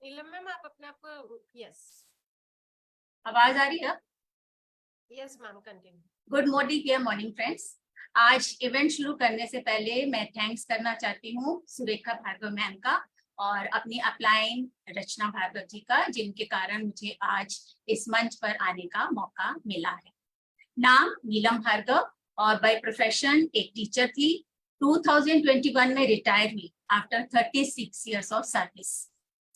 नीलम ma'am आप अपने आप को यस आवाज आ रही है? Yes ma'am continue. Good morning dear morning friends. आज इवेंट शुरू करने से पहले मैं थैंक्स करना चाहती हूँ सुरेखा भार्गव मैम का और अपनी अपलाइन रचना भार्गव जी का, जिनके कारण मुझे आज इस मंच पर आने का मौका मिला है। नाम नीलम भार्गव और बाय प्रोफेशन एक टीचर थी। 2021 में रिटायर हुई आफ्टर 36 इयर्स ऑफ सर्विस।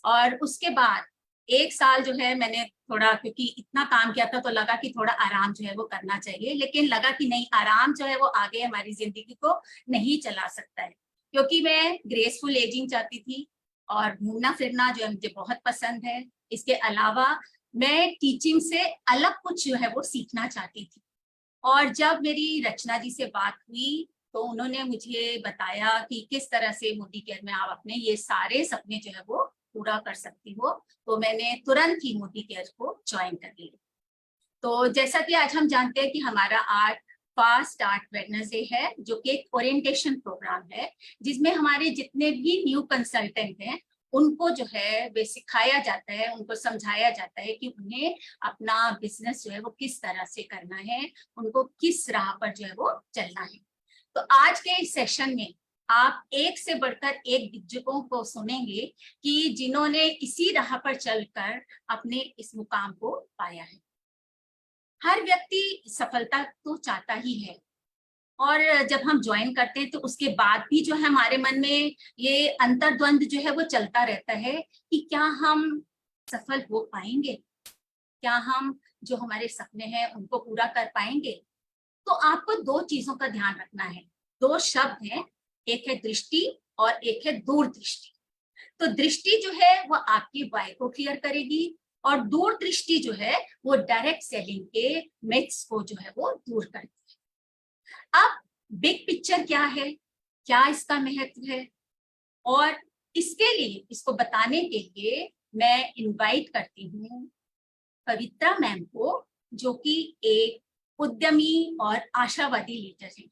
और उसके बाद एक साल जो है मैंने थोड़ा, क्योंकि इतना काम किया था तो लगा कि थोड़ा आराम जो है वो करना चाहिए, लेकिन लगा कि नहीं, आराम जो है वो आगे हमारी जिंदगी को नहीं चला सकता है, क्योंकि मैं ग्रेसफुल एजिंग चाहती थी और घूमना फिरना जो है मुझे बहुत पसंद है। इसके अलावा मैं टीचिंग से अलग कुछ जो है वो सीखना चाहती थी। और जब मेरी रचना जी से बात हुई तो उन्होंने मुझे बताया कि किस तरह से मोदी केयर में आप अपने ये सारे सपने जो है वो पूरा कर सकती हो, तो मैंने तुरंत ही मोदी केयर को ज्वाइन कर लिया। तो जैसा कि आज हम जानते हैं कि हमारा आज फास्ट स्टार्ट वेडनेसडे है, जो कि एक ओरिएंटेशन प्रोग्राम है, जिसमें हमारे जितने भी न्यू कंसल्टेंट हैं उनको जो है वे सिखाया जाता है, उनको समझाया जाता है कि उन्हें अपना बिजनेस जो है वो किस तरह से करना है, उनको किस राह पर जो है वो चलना है। तो आज के इस सेशन में आप एक से बढ़कर एक दिग्गजों को सुनेंगे कि जिन्होंने इसी राह पर चलकर अपने इस मुकाम को पाया है। हर व्यक्ति सफलता तो चाहता ही है, और जब हम ज्वाइन करते हैं तो उसके बाद भी जो है हमारे मन में ये अंतर्द्वंद जो है वो चलता रहता है कि क्या हम सफल हो पाएंगे, क्या हम जो हमारे सपने हैं उनको पूरा कर पाएंगे। तो आपको दो चीजों का ध्यान रखना है। दो शब्द हैं, एक है दृष्टि और एक है दूरदृष्टि। तो दृष्टि जो है वो आपकी वाय को क्लियर करेगी और दूरदृष्टि जो है वो डायरेक्ट सेलिंग के मिथ्स को जो है वो दूर करती है। अब बिग पिक्चर क्या है, क्या इसका महत्व है, और इसके लिए, इसको बताने के लिए मैं इनवाइट करती हूँ पवित्रा मैम को, जो कि एक उद्यमी और आशावादी लीडर है।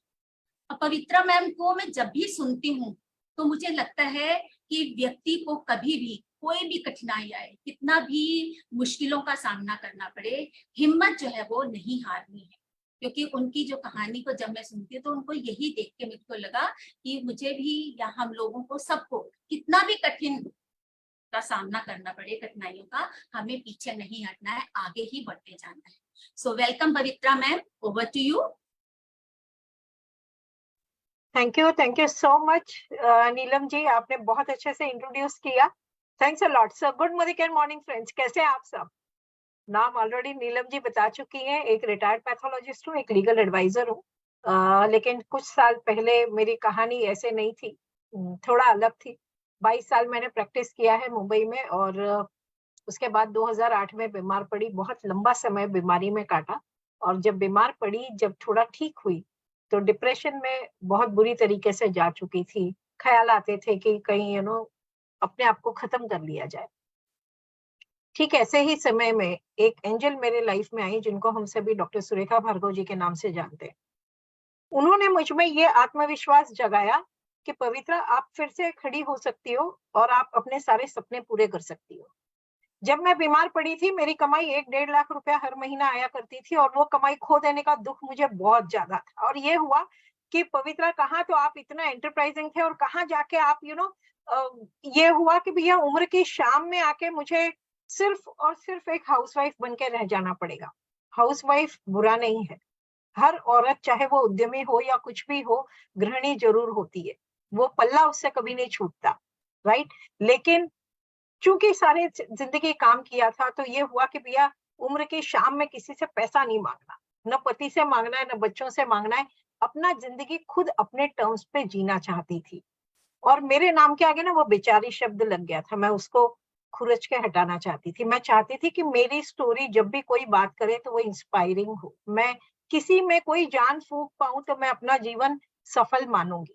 पवित्रा मैम को मैं जब भी सुनती हूँ तो मुझे लगता है कि व्यक्ति को कभी भी कोई भी कठिनाई आए, कितना भी मुश्किलों का सामना करना पड़े, हिम्मत जो है वो नहीं हारनी है। क्योंकि उनकी जो कहानी को जब मैं सुनती हूँ तो उनको यही देख के मुझको लगा कि मुझे भी या हम लोगों को सबको कितना भी कठिन का सामना करना पड़े, कठिनाइयों का, हमें पीछे नहीं हटना है, आगे ही बढ़ते जाना है। So welcome Pavitra ma'am, over to you. Thank you so much Neelam ji, आपने बहुत अच्छे से इंट्रोड्यूस किया। Thanks a lot sir. Good morning friends, कैसे हैं आप सब? नाम ऑलरेडी नीलम जी बता चुकी हैं। एक रिटायर्ड पैथोलॉजिस्ट हूँ, एक लीगल एडवाइजर हूँ, लेकिन कुछ साल पहले मेरी कहानी ऐसे नहीं थी, थोड़ा अलग थी। 22 साल मैंने प्रैक्टिस किया है मुंबई में, और उसके बाद 2008 में बीमार पड़ी। बहुत लंबा समय बीमारी में काटा, और जब बीमार पड़ी, जब थोड़ा ठीक हुई तो डिप्रेशन में बहुत बुरी तरीके से जा चुकी थी। ख्याल आते थे कि कहीं अपने आप को खत्म कर लिया जाए। ठीक ऐसे ही समय में एक एंजल मेरे लाइफ में आई, जिनको हम सभी डॉक्टर सुरेखा भार्गव जी के नाम से जानते हैं। उन्होंने मुझ में ये आत्मविश्वास जगाया कि पवित्रा, आप फिर से खड़ी हो सकती हो और आप अपने सारे सपने पूरे कर सकती हो। जब मैं बीमार पड़ी थी, मेरी कमाई 1-1.5 लाख रुपया हर महीना आया करती थी, और वो कमाई खो देने का दुख मुझे बहुत ज्यादा था। और ये हुआ कि पवित्रा, कहाँ तो आप इतना एंटरप्राइजिंग थे, और कहाँ जाके आप ये हुआ कि भैया उम्र की शाम में आके मुझे सिर्फ और सिर्फ एक हाउसवाइफ बन के रह जाना पड़ेगा। हाउसवाइफ बुरा नहीं है, हर औरत चाहे वो उद्यमी हो या कुछ भी हो, गृहिणी जरूर होती है, वो पल्ला उससे कभी नहीं छूटता, राइट। लेकिन चूंकि सारे जिंदगी काम किया था, तो ये हुआ कि भैया उम्र की शाम में किसी से पैसा नहीं मांगना, न पति से मांगना है, न बच्चों से मांगना है। अपना जिंदगी खुद अपने टर्म्स पे जीना चाहती थी। और मेरे नाम के आगे ना वो बेचारी शब्द लग गया था, मैं उसको खुरच के हटाना चाहती थी। मैं चाहती थी कि मेरी स्टोरी जब भी कोई बात करे तो वो इंस्पायरिंग हो, मैं किसी में कोई जान फूंक पाऊं तो मैं अपना जीवन सफल मानूंगी।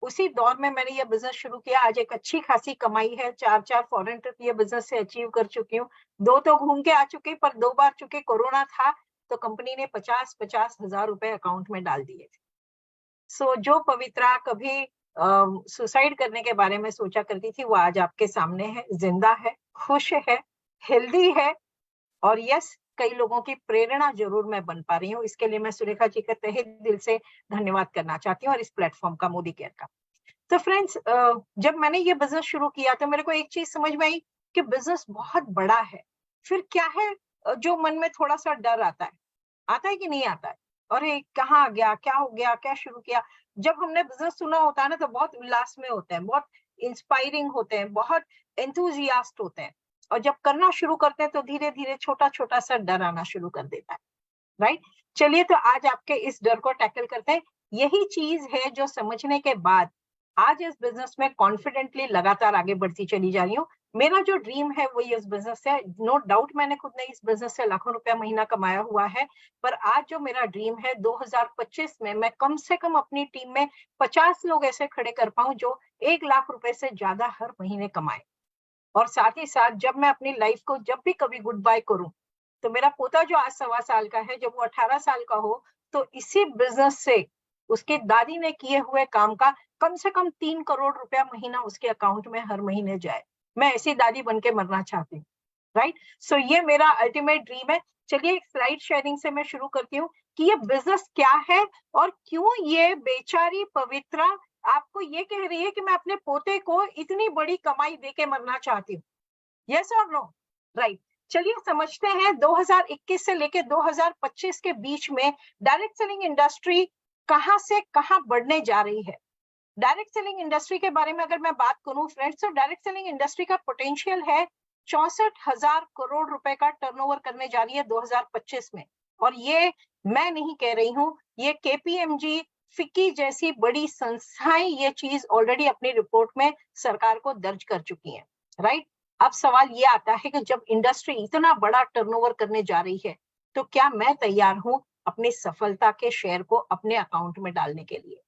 उसी दौर में मैंने ये बिजनेस शुरू किया। आज एक अच्छी खासी कमाई है, 4 फॉरेन ट्रिप ये बिजनेस से अचीव कर चुकी हूँ। 2 तो घूम के आ चुकी, पर 2 बार चूंकि कोरोना था तो कंपनी ने 50 हजार रुपए अकाउंट में डाल दिए थे। सो जो पवित्रा कभी सुसाइड करने के बारे में सोचा करती थी, वो आज आपके सामने है, जिंदा है, खुश है, हेल्दी है, और यस, कई लोगों की प्रेरणा जरूर मैं बन पा रही हूँ। इसके लिए मैं सुरेखा जी का तहे दिल से धन्यवाद करना चाहती हूँ, और इस प्लेटफॉर्म का, मोदी केयर का। तो फ्रेंड्स, जब मैंने ये बिजनेस शुरू किया तो मेरे को एक चीज समझ में आई कि बिजनेस बहुत बड़ा है। फिर क्या है जो मन में थोड़ा सा डर आता है कि नहीं आता है, और कहाँ गया, क्या हो गया, क्या शुरू किया। जब हमने बिजनेस सुना होता है ना, तो बहुत उल्लास में होते हैं, बहुत इंस्पायरिंग होते हैं, बहुत एंथुजियास्ट होते हैं, और जब करना शुरू करते हैं तो धीरे धीरे छोटा छोटा सा डर आना शुरू कर देता है, राइट। चलिए, तो आज आपके इस डर को टैकल करते हैं। यही चीज है जो समझने के बाद आज इस बिजनेस में कॉन्फिडेंटली लगातार आगे बढ़ती चली जा रही हूँ। मेरा जो ड्रीम है वो इस बिजनेस से, नो डाउट मैंने खुद ने इस बिजनेस से लाखों रुपया महीना कमाया हुआ है, पर आज जो मेरा ड्रीम है 2025 में मैं कम से कम अपनी टीम में 50 लोग ऐसे खड़े कर पाऊं जो 1 लाख रुपए से ज्यादा हर महीने कमाए। और साथ ही साथ जब मैं अपनी लाइफ को जब भी कभी गुड बाय करूं, तो मेरा पोता जो आज 1.25 साल का है, जब वो 18 साल का हो, तो इसी बिजनेस से उसकी दादी ने किए हुए काम का कम से कम 3 करोड़ रुपया महीना उसके अकाउंट में हर महीने जाए। मैं ऐसी दादी बन के मरना चाहती हूँ, राइट। सो ये मेरा अल्टीमेट ड्रीम है। चलिए, एक स्लाइड शेयरिंग से मैं शुरू करती हूँ कि ये बिजनेस क्या है और क्यों ये बेचारी पवित्रा आपको ये कह रही है कि मैं अपने पोते को इतनी बड़ी कमाई देके मरना चाहती हूँ। यस और नो, राइट। चलिए समझते हैं 2021 से लेके 2025 के बीच में डायरेक्ट सेलिंग इंडस्ट्री कहां से कहां बढ़ने जा रही है। डायरेक्ट सेलिंग इंडस्ट्री के बारे में अगर मैं बात करूं फ्रेंड्स, तो डायरेक्ट सेलिंग इंडस्ट्री का पोटेंशियल है 64,000 करोड़ रुपए का टर्नओवर करने जा रही है 2025 में। और ये मैं नहीं कह रही हूं, ये केपीएमजी, फिक्की जैसी बड़ी संस्थाएं ये चीज ऑलरेडी अपनी रिपोर्ट में सरकार को दर्ज कर चुकी हैं, राइट। अब सवाल ये आता है कि जब इंडस्ट्री इतना बड़ा टर्नओवर करने जा रही है, तो क्या मैं तैयार हूं अपनी सफलता के शेयर को अपने अकाउंट में डालने के लिए।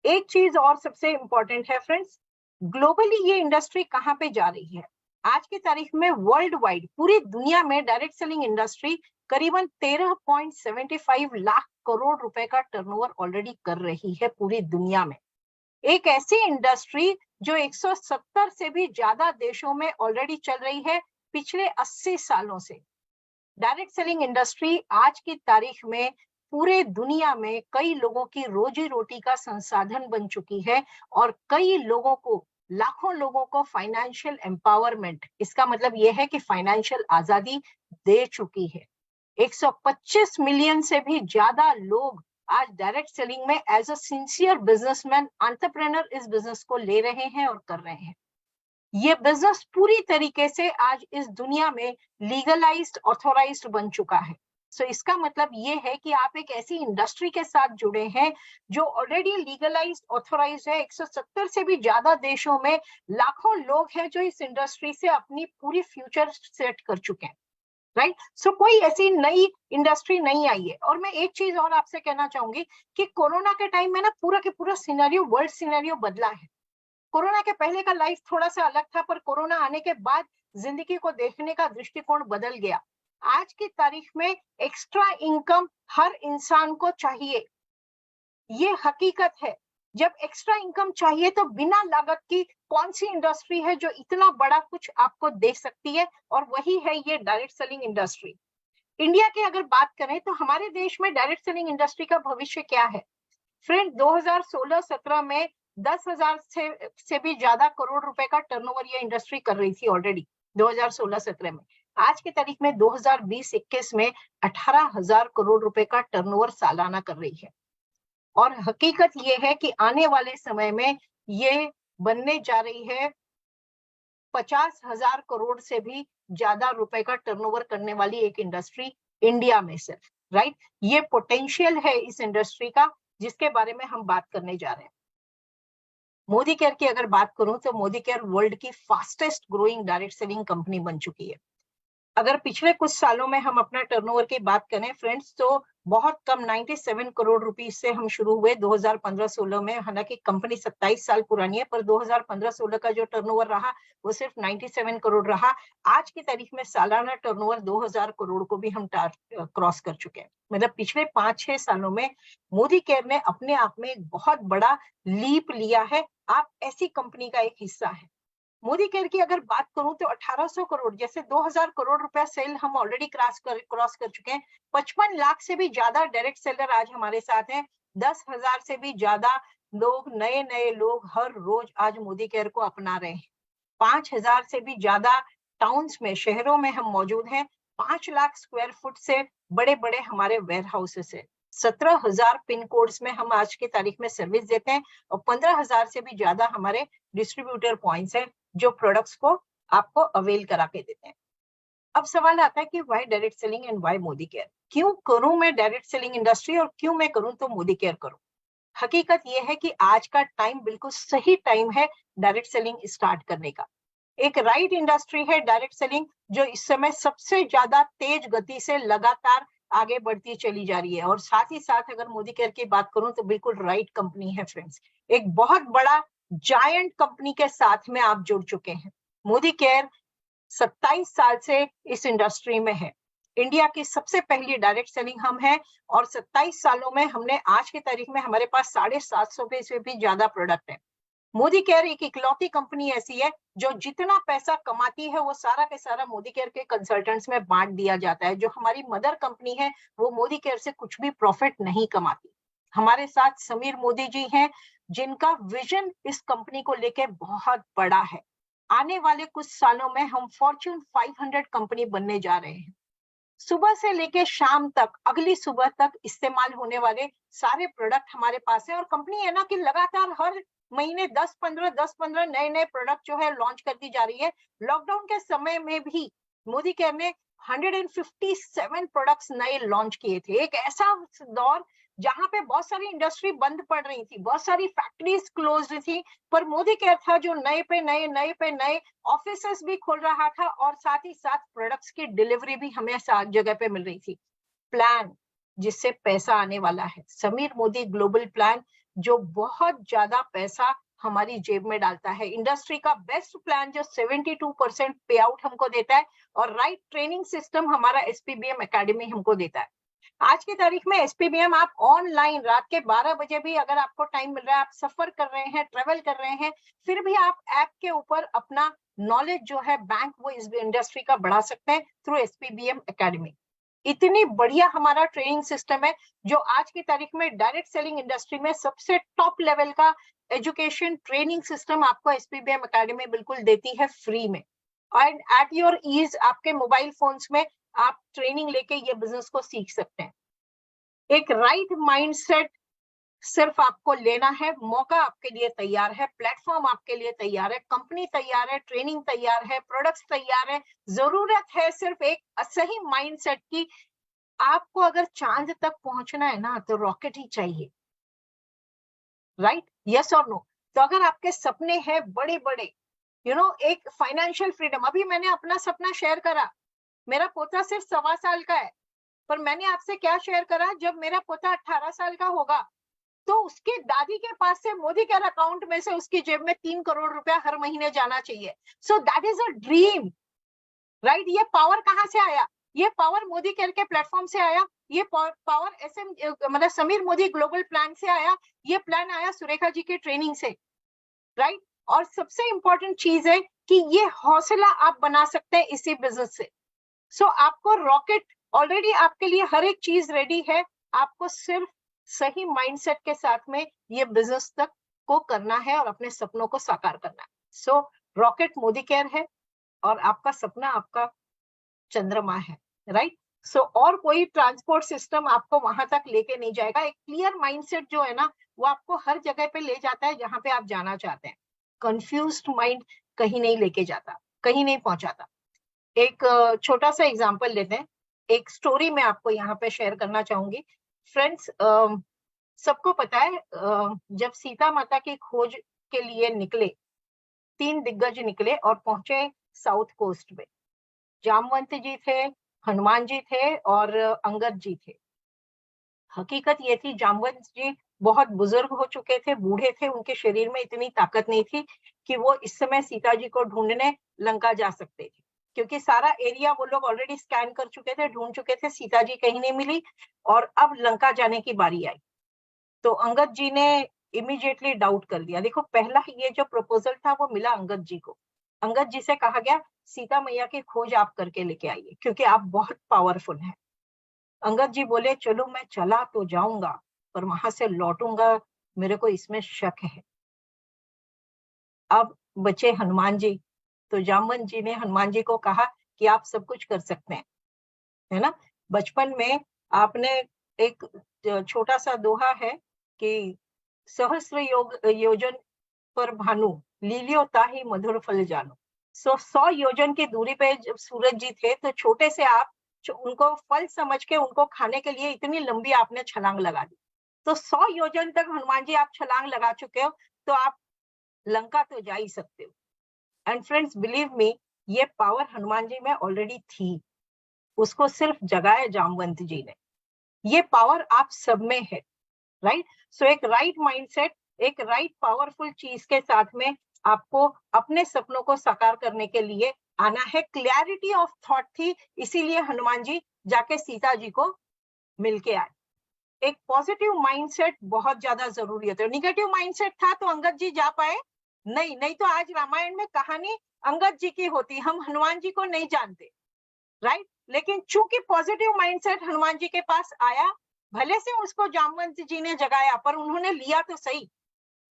एक चीज और सबसे इंपॉर्टेंट है फ्रेंड्स, ग्लोबली ये इंडस्ट्री कहां पे जा रही है। आज की तारीख में वर्ल्ड वाइड पूरी दुनिया में डायरेक्ट सेलिंग इंडस्ट्री करीबन 13.75 लाख करोड़ रुपए का टर्नओवर ऑलरेडी कर रही है पूरी दुनिया में। एक ऐसी इंडस्ट्री जो 170 से भी ज्यादा देशों में ऑलरेडी चल रही है पिछले 80 सालों से। डायरेक्ट सेलिंग इंडस्ट्री आज की तारीख में पूरे दुनिया में कई लोगों की रोजी रोटी का संसाधन बन चुकी है, और कई लोगों को, लाखों लोगों को फाइनेंशियल एम्पावरमेंट, इसका मतलब यह है कि फाइनेंशियल आजादी दे चुकी है। 125 मिलियन से भी ज्यादा लोग आज डायरेक्ट सेलिंग में as a sincere businessman, entrepreneur इस बिजनेस को ले रहे हैं और कर रहे हैं। ये बिजनेस पूरी तरीके से आज इस दुनिया में लीगलाइज्ड, ऑथोराइज्ड बन चुका है। सो इसका मतलब ये है कि आप एक ऐसी इंडस्ट्री के साथ जुड़े हैं जो ऑलरेडी लीगलाइज्ड, ऑथोराइज्ड है। 170 से भी ज्यादा देशों में लाखों लोग हैं जो इस इंडस्ट्री से अपनी पूरी फ्यूचर सेट कर चुके हैं, राइट। सो कोई ऐसी नई इंडस्ट्री नहीं आई है। और मैं एक चीज और आपसे कहना चाहूंगी कि कोरोना के टाइम में ना पूरा के पूरा सिनेरियो, वर्ल्ड सिनेरियो बदला है। कोरोना के पहले का लाइफ थोड़ा सा अलग था, पर कोरोना आने के बाद जिंदगी को देखने का दृष्टिकोण बदल गया। आज की तारीख में एक्स्ट्रा इनकम हर इंसान को चाहिए, ये हकीकत है। जब एक्स्ट्रा इनकम चाहिए तो बिना लागत की कौन सी इंडस्ट्री है जो इतना बड़ा कुछ आपको दे सकती है, और वही है ये डायरेक्ट सेलिंग इंडस्ट्री। इंडिया की अगर बात करें तो हमारे देश में डायरेक्ट सेलिंग इंडस्ट्री का भविष्य क्या है फ्रेंड। 2016-17 में 10,000 से भी ज्यादा करोड़ रुपए का टर्नओवर ये इंडस्ट्री कर रही थी ऑलरेडी 2016-17 में। आज की तारीख में 2020-21 में 18,000 करोड़ रुपए का टर्नओवर सालाना कर रही है। और हकीकत ये है कि आने वाले समय में ये बनने जा रही है 50,000 करोड़ से भी ज्यादा रुपए का टर्नओवर करने वाली एक इंडस्ट्री इंडिया में सिर्फ, राइट। ये पोटेंशियल है इस इंडस्ट्री का जिसके बारे में हम बात करने जा रहे हैं। मोदी केयर की अगर बात करूं तो मोदी केयर वर्ल्ड की fastest growing direct selling company बन चुकी है। अगर पिछले कुछ सालों में हम अपना टर्नओवर की बात करें फ्रेंड्स, तो बहुत कम 97 करोड़ रुपीस से हम शुरू हुए 2015-16 में। हालांकि कंपनी 27 साल पुरानी है, पर 2015-16 का जो टर्नओवर रहा वो सिर्फ 97 करोड़ रहा। आज की तारीख में सालाना टर्नओवर 2000 करोड़ को भी हम क्रॉस कर चुके हैं। मतलब पिछले 5-6 सालों में मोदी केयर ने अपने आप में एक बहुत बड़ा लीप लिया है। आप ऐसी कंपनी का एक हिस्सा है। मोदी केयर की अगर बात करूं तो 1800 करोड़, जैसे 2000 करोड़ रुपया सेल हम ऑलरेडी क्रॉस कर चुके हैं। 55 लाख से भी ज्यादा डायरेक्ट सेलर आज हमारे साथ हैं। 10,000 से भी ज्यादा लोग, नए लोग हर रोज आज मोदी केयर को अपना रहे हैं। 5,000 से भी ज्यादा टाउन्स में, शहरों में हम मौजूद हैं। 5 लाख स्क्वायर फुट से बड़े हमारे वेयर हाउसेस है। 17,000 पिन कोड्स में हम आज की तारीख में सर्विस देते हैं और 15,000 से भी ज्यादा हमारे डिस्ट्रीब्यूटर पॉइंट्स हैं जो प्रोडक्ट्स को आपको अवेल करा के देते हैं। अब सवाल आता है कि why direct selling and why Modi care? क्यों करूं मैं डायरेक्ट सेलिंग इंडस्ट्री और क्यों मैं करूं तो मोदी केयर करूं? हकीकत यह है कि आज का टाइम बिल्कुल सही टाइम है डायरेक्ट सेलिंग स्टार्ट करने का। एक राइट इंडस्ट्री है डायरेक्ट सेलिंग, जो इस समय सबसे ज्यादा तेज गति से लगातार आगे बढ़ती चली जा रही है। और साथ ही साथ अगर मोदी केयर की बात करूं तो बिल्कुल राइट कंपनी है फ्रेंड्स। एक बहुत बड़ा जायंट कंपनी के साथ में आप जुड़ चुके हैं। मोदी केयर 27 साल से इस इंडस्ट्री में है। इंडिया की सबसे पहली डायरेक्ट सेलिंग हम है और 27 सालों में हमने आज की तारीख में हमारे पास 750 से भी ज्यादा प्रोडक्ट है। मोदी केयर एक इकलौती कंपनी ऐसी है जो जितना पैसा कमाती है वो सारा के सारा मोदी केयर के कंसल्टेंट्स में बांट दिया जाता है। जो हमारी मदर कंपनी है वो मोदी केयर से कुछ भी प्रॉफिट नहीं कमाती। हमारे साथ समीर मोदी जी हैं जिनका विजन इस कंपनी को लेके बहुत बड़ा है। आने वाले कुछ सालों में हम फॉर्च्यून 500 कंपनी बनने जा रहे हैं। सुबह से लेके शाम तक, अगली सुबह तक इस्तेमाल होने वाले सारे प्रोडक्ट हमारे पास है। और कंपनी है ना कि लगातार हर महीने 10-15 नए प्रोडक्ट जो है लॉन्च करती जा रही है। लॉकडाउन के समय में भी मोदी केयर ने 157 प्रोडक्ट्स नए लॉन्च किए थे। एक ऐसा दौर जहां पे बहुत सारी इंडस्ट्री बंद पड़ रही थी, बहुत सारी फैक्ट्रीज क्लोज्ड थी, पर मोदी केयर था जो नए पे नए ऑफिसेस भी खोल रहा था और साथ ही साथ प्रोडक्ट्स की डिलीवरी भी हमें सात जगह पे मिल रही थी। प्लान जिससे पैसा आने वाला है, समीर मोदी ग्लोबल प्लान, जो बहुत ज्यादा पैसा हमारी जेब में डालता है। इंडस्ट्री का बेस्ट प्लान जो 72% पे आउट हमको देता है और राइट ट्रेनिंग सिस्टम हमारा एसपीबीएम एकेडमी हमको देता है। आज की तारीख में एसपीबीएम आप ऑनलाइन रात के 12 बजे भी अगर आपको टाइम मिल रहा है, आप सफर कर रहे हैं, ट्रेवल कर रहे हैं, फिर भी आप ऐप के ऊपर अपना नॉलेज जो है बैंक वो इस इंडस्ट्री का बढ़ा सकते हैं थ्रू एसपीबीएम एकेडमी। इतनी बढ़िया हमारा ट्रेनिंग सिस्टम है जो आज की तारीख में डायरेक्ट सेलिंग इंडस्ट्री में सबसे टॉप लेवल का एजुकेशन ट्रेनिंग सिस्टम आपको एसपीबीएम एकेडमी बिल्कुल देती है फ्री में। एंड एट योर ईज आपके मोबाइल फोन्स में आप ट्रेनिंग लेके ये बिजनेस को सीख सकते हैं। एक राइट माइंडसेट सिर्फ आपको लेना है, मौका आपके लिए तैयार है, प्लेटफॉर्म आपके लिए तैयार है, कंपनी तैयार है, ट्रेनिंग तैयार है, प्रोडक्ट्स तैयार है। जरूरत है सिर्फ एक सही माइंडसेट की। आपको अगर चांद तक पहुंचना है ना तो रॉकेट ही चाहिए, राइट? यस और नो? तो अगर आपके सपने हैं बड़े बड़े, एक फाइनेंशियल फ्रीडम, अभी मैंने अपना सपना शेयर करा। मेरा पोता सिर्फ 1.25 साल का है, पर मैंने आपसे क्या शेयर करा, जब मेरा पोता 18 साल का होगा तो उसके दादी के पास से मोदी केयर अकाउंट में से उसकी जेब में 3 करोड़ रुपया हर महीने जाना चाहिए। So that is a dream, right? ये पावर कहां से आया? ये पावर मोदी केयर के प्लेटफॉर्म से आया। ये पावर मतलब समीर मोदी ग्लोबल प्लान से आया। ये प्लान आया सुरेखा जी की ट्रेनिंग से, राइट? और सबसे इंपॉर्टेंट चीज है कि ये हौसला आप बना सकते हैं इसी बिजनेस से। सो आपको रॉकेट ऑलरेडी, आपके लिए हर एक चीज रेडी है। आपको सिर्फ सही माइंडसेट के साथ में ये बिजनेस तक को करना है और अपने सपनों को साकार करना है। सो रॉकेट मोदी केयर है और आपका सपना आपका चंद्रमा है, राइट? सो और कोई ट्रांसपोर्ट सिस्टम आपको वहां तक लेके नहीं जाएगा। एक क्लियर माइंडसेट जो है ना वो आपको हर जगह पे ले जाता है जहां पे आप जाना चाहते हैं। कंफ्यूज्ड माइंड कहीं नहीं लेके जाता, कहीं नहीं पहुंचाता। एक छोटा सा एग्जांपल लेते हैं। एक स्टोरी मैं आपको यहाँ पे शेयर करना चाहूंगी। फ्रेंड्स, सबको पता है जब सीता माता की खोज के लिए निकले, 3 दिग्गज निकले और पहुंचे साउथ कोस्ट में। जामवंत जी थे, हनुमान जी थे और अंगद जी थे। हकीकत ये थी जामवंत जी बहुत बुजुर्ग हो चुके थे, बूढ़े थे, उनके शरीर में इतनी ताकत नहीं थी कि वो इस समय सीता जी को ढूंढने लंका जा सकते थे, क्योंकि सारा एरिया वो लोग ऑलरेडी स्कैन कर चुके थे, ढूंढ चुके थे, सीता जी कहीं नहीं मिली और अब लंका जाने की बारी आई। तो अंगद जी ने इमीडिएटली डाउट कर दिया। देखो, पहला ये जो प्रपोजल था वो मिला अंगद जी को। अंगद जी से कहा गया सीता मैया की खोज आप करके लेके आइए, क्योंकि आप बहुत पावरफुल हैं। अंगद जी बोले चलो मैं चला तो जाऊंगा, पर वहां से लौटूंगा मेरे को इसमें शक है। अब बचे हनुमान जी, तो जामवंत जी ने हनुमान जी को कहा कि आप सब कुछ कर सकते हैं, है ना। बचपन में आपने एक छोटा सा दोहा है कि सहस्र योजन पर भानु लीलियो ताहि मधुर फल जानो। 100 योजन की दूरी पे जब सूरज जी थे तो छोटे से आप उनको फल समझ के उनको खाने के लिए इतनी लंबी आपने छलांग लगा दी। तो 100 योजन तक हनुमान जी आप छलांग लगा चुके हो, तो आप लंका तो जा ही सकते हो। एंड फ्रेंड्स, बिलीव मी, ये पावर हनुमान जी में ऑलरेडी थी, उसको सिर्फ जगाया जामवंत जी ने। ये पावर आप सब में है, राइट। सो एक राइट माइंडसेट, एक राइट पावरफुल चीज के साथ में आपको अपने सपनों को साकार करने के लिए आना है। क्लैरिटी ऑफ थॉट थी, इसीलिए हनुमान जी जाके सीता जी को मिलके आए। एक पॉजिटिव माइंडसेट बहुत ज्यादा जरूरी होता है। निगेटिव माइंडसेट था तो अंगद जी जा पाए नहीं तो आज रामायण में कहानी अंगद जी की होती, हम हनुमान जी को नहीं जानते, राइट। लेकिन चूंकि पॉजिटिव माइंडसेट हनुमान जी के पास आया, भले से उसको जामवंत जी ने जगाया पर उन्होंने लिया तो सही,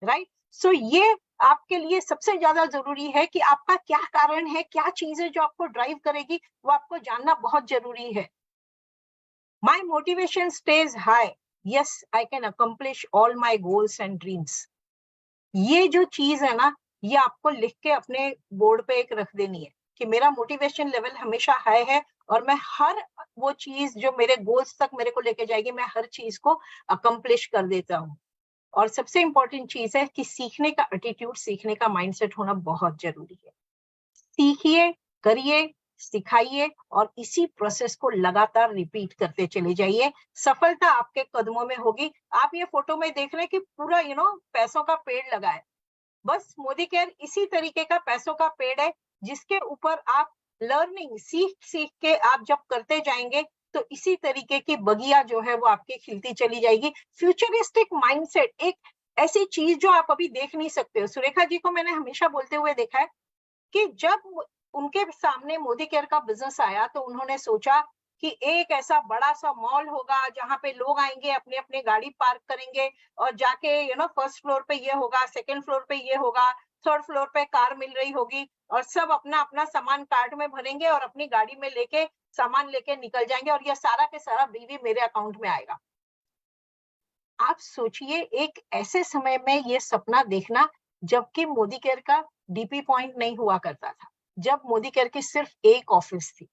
राइट। सो ये आपके लिए सबसे ज्यादा जरूरी है कि आपका क्या कारण है, क्या चीज है जो आपको ड्राइव करेगी, वो आपको जानना बहुत जरूरी है। My motivation stays high. Yes, I can accomplish all my goals and dreams. ये जो चीज है ना, ये आपको लिख के अपने बोर्ड पे एक रख देनी है कि मेरा मोटिवेशन लेवल हमेशा हाई है और मैं हर वो चीज जो मेरे गोल्स तक मेरे को लेके जाएगी, मैं हर चीज को अकम्प्लिश कर देता हूँ। और सबसे इंपॉर्टेंट चीज है कि सीखने का एटीट्यूड, सीखने का माइंडसेट होना बहुत जरूरी है। सीखिए, करिए, सिखाइए और इसी प्रोसेस को लगातार रिपीट करते चले जाइए। सफलता आपके कदमों में होगी। आप ये फोटो में देख रहे हैं कि पूरा पैसों का पेड़ लगा है। बस मोदी केयर इसी तरीके का पैसों का पेड़ है, जिसके ऊपर आप लर्निंग सीख सीख के आप जब करते जाएंगे तो इसी तरीके की बगिया जो है वो आपकी खिलती चली जाएगी। फ्यूचरिस्टिक माइंडसेट एक ऐसी चीज जो आप अभी देख नहीं सकते हो। सुरेखा जी को मैंने हमेशा बोलते हुए देखा है कि जब उनके सामने मोदी केयर का बिजनेस आया तो उन्होंने सोचा कि एक ऐसा बड़ा सा मॉल होगा जहां पे लोग आएंगे, अपने अपने गाड़ी पार्क करेंगे और जाके फर्स्ट फ्लोर पे ये होगा, सेकंड फ्लोर पे ये होगा, थर्ड फ्लोर पे कार मिल रही होगी और सब अपना अपना सामान कार्ट में भरेंगे और अपनी गाड़ी में लेके सामान लेके निकल जाएंगे और ये सारा के सारा बीवी मेरे अकाउंट में आएगा। आप सोचिए एक ऐसे समय में ये सपना देखना जबकि मोदी केयर का डीपी पॉइंट नहीं हुआ करता था, जब मोदी केयर की सिर्फ एक ऑफिस थी।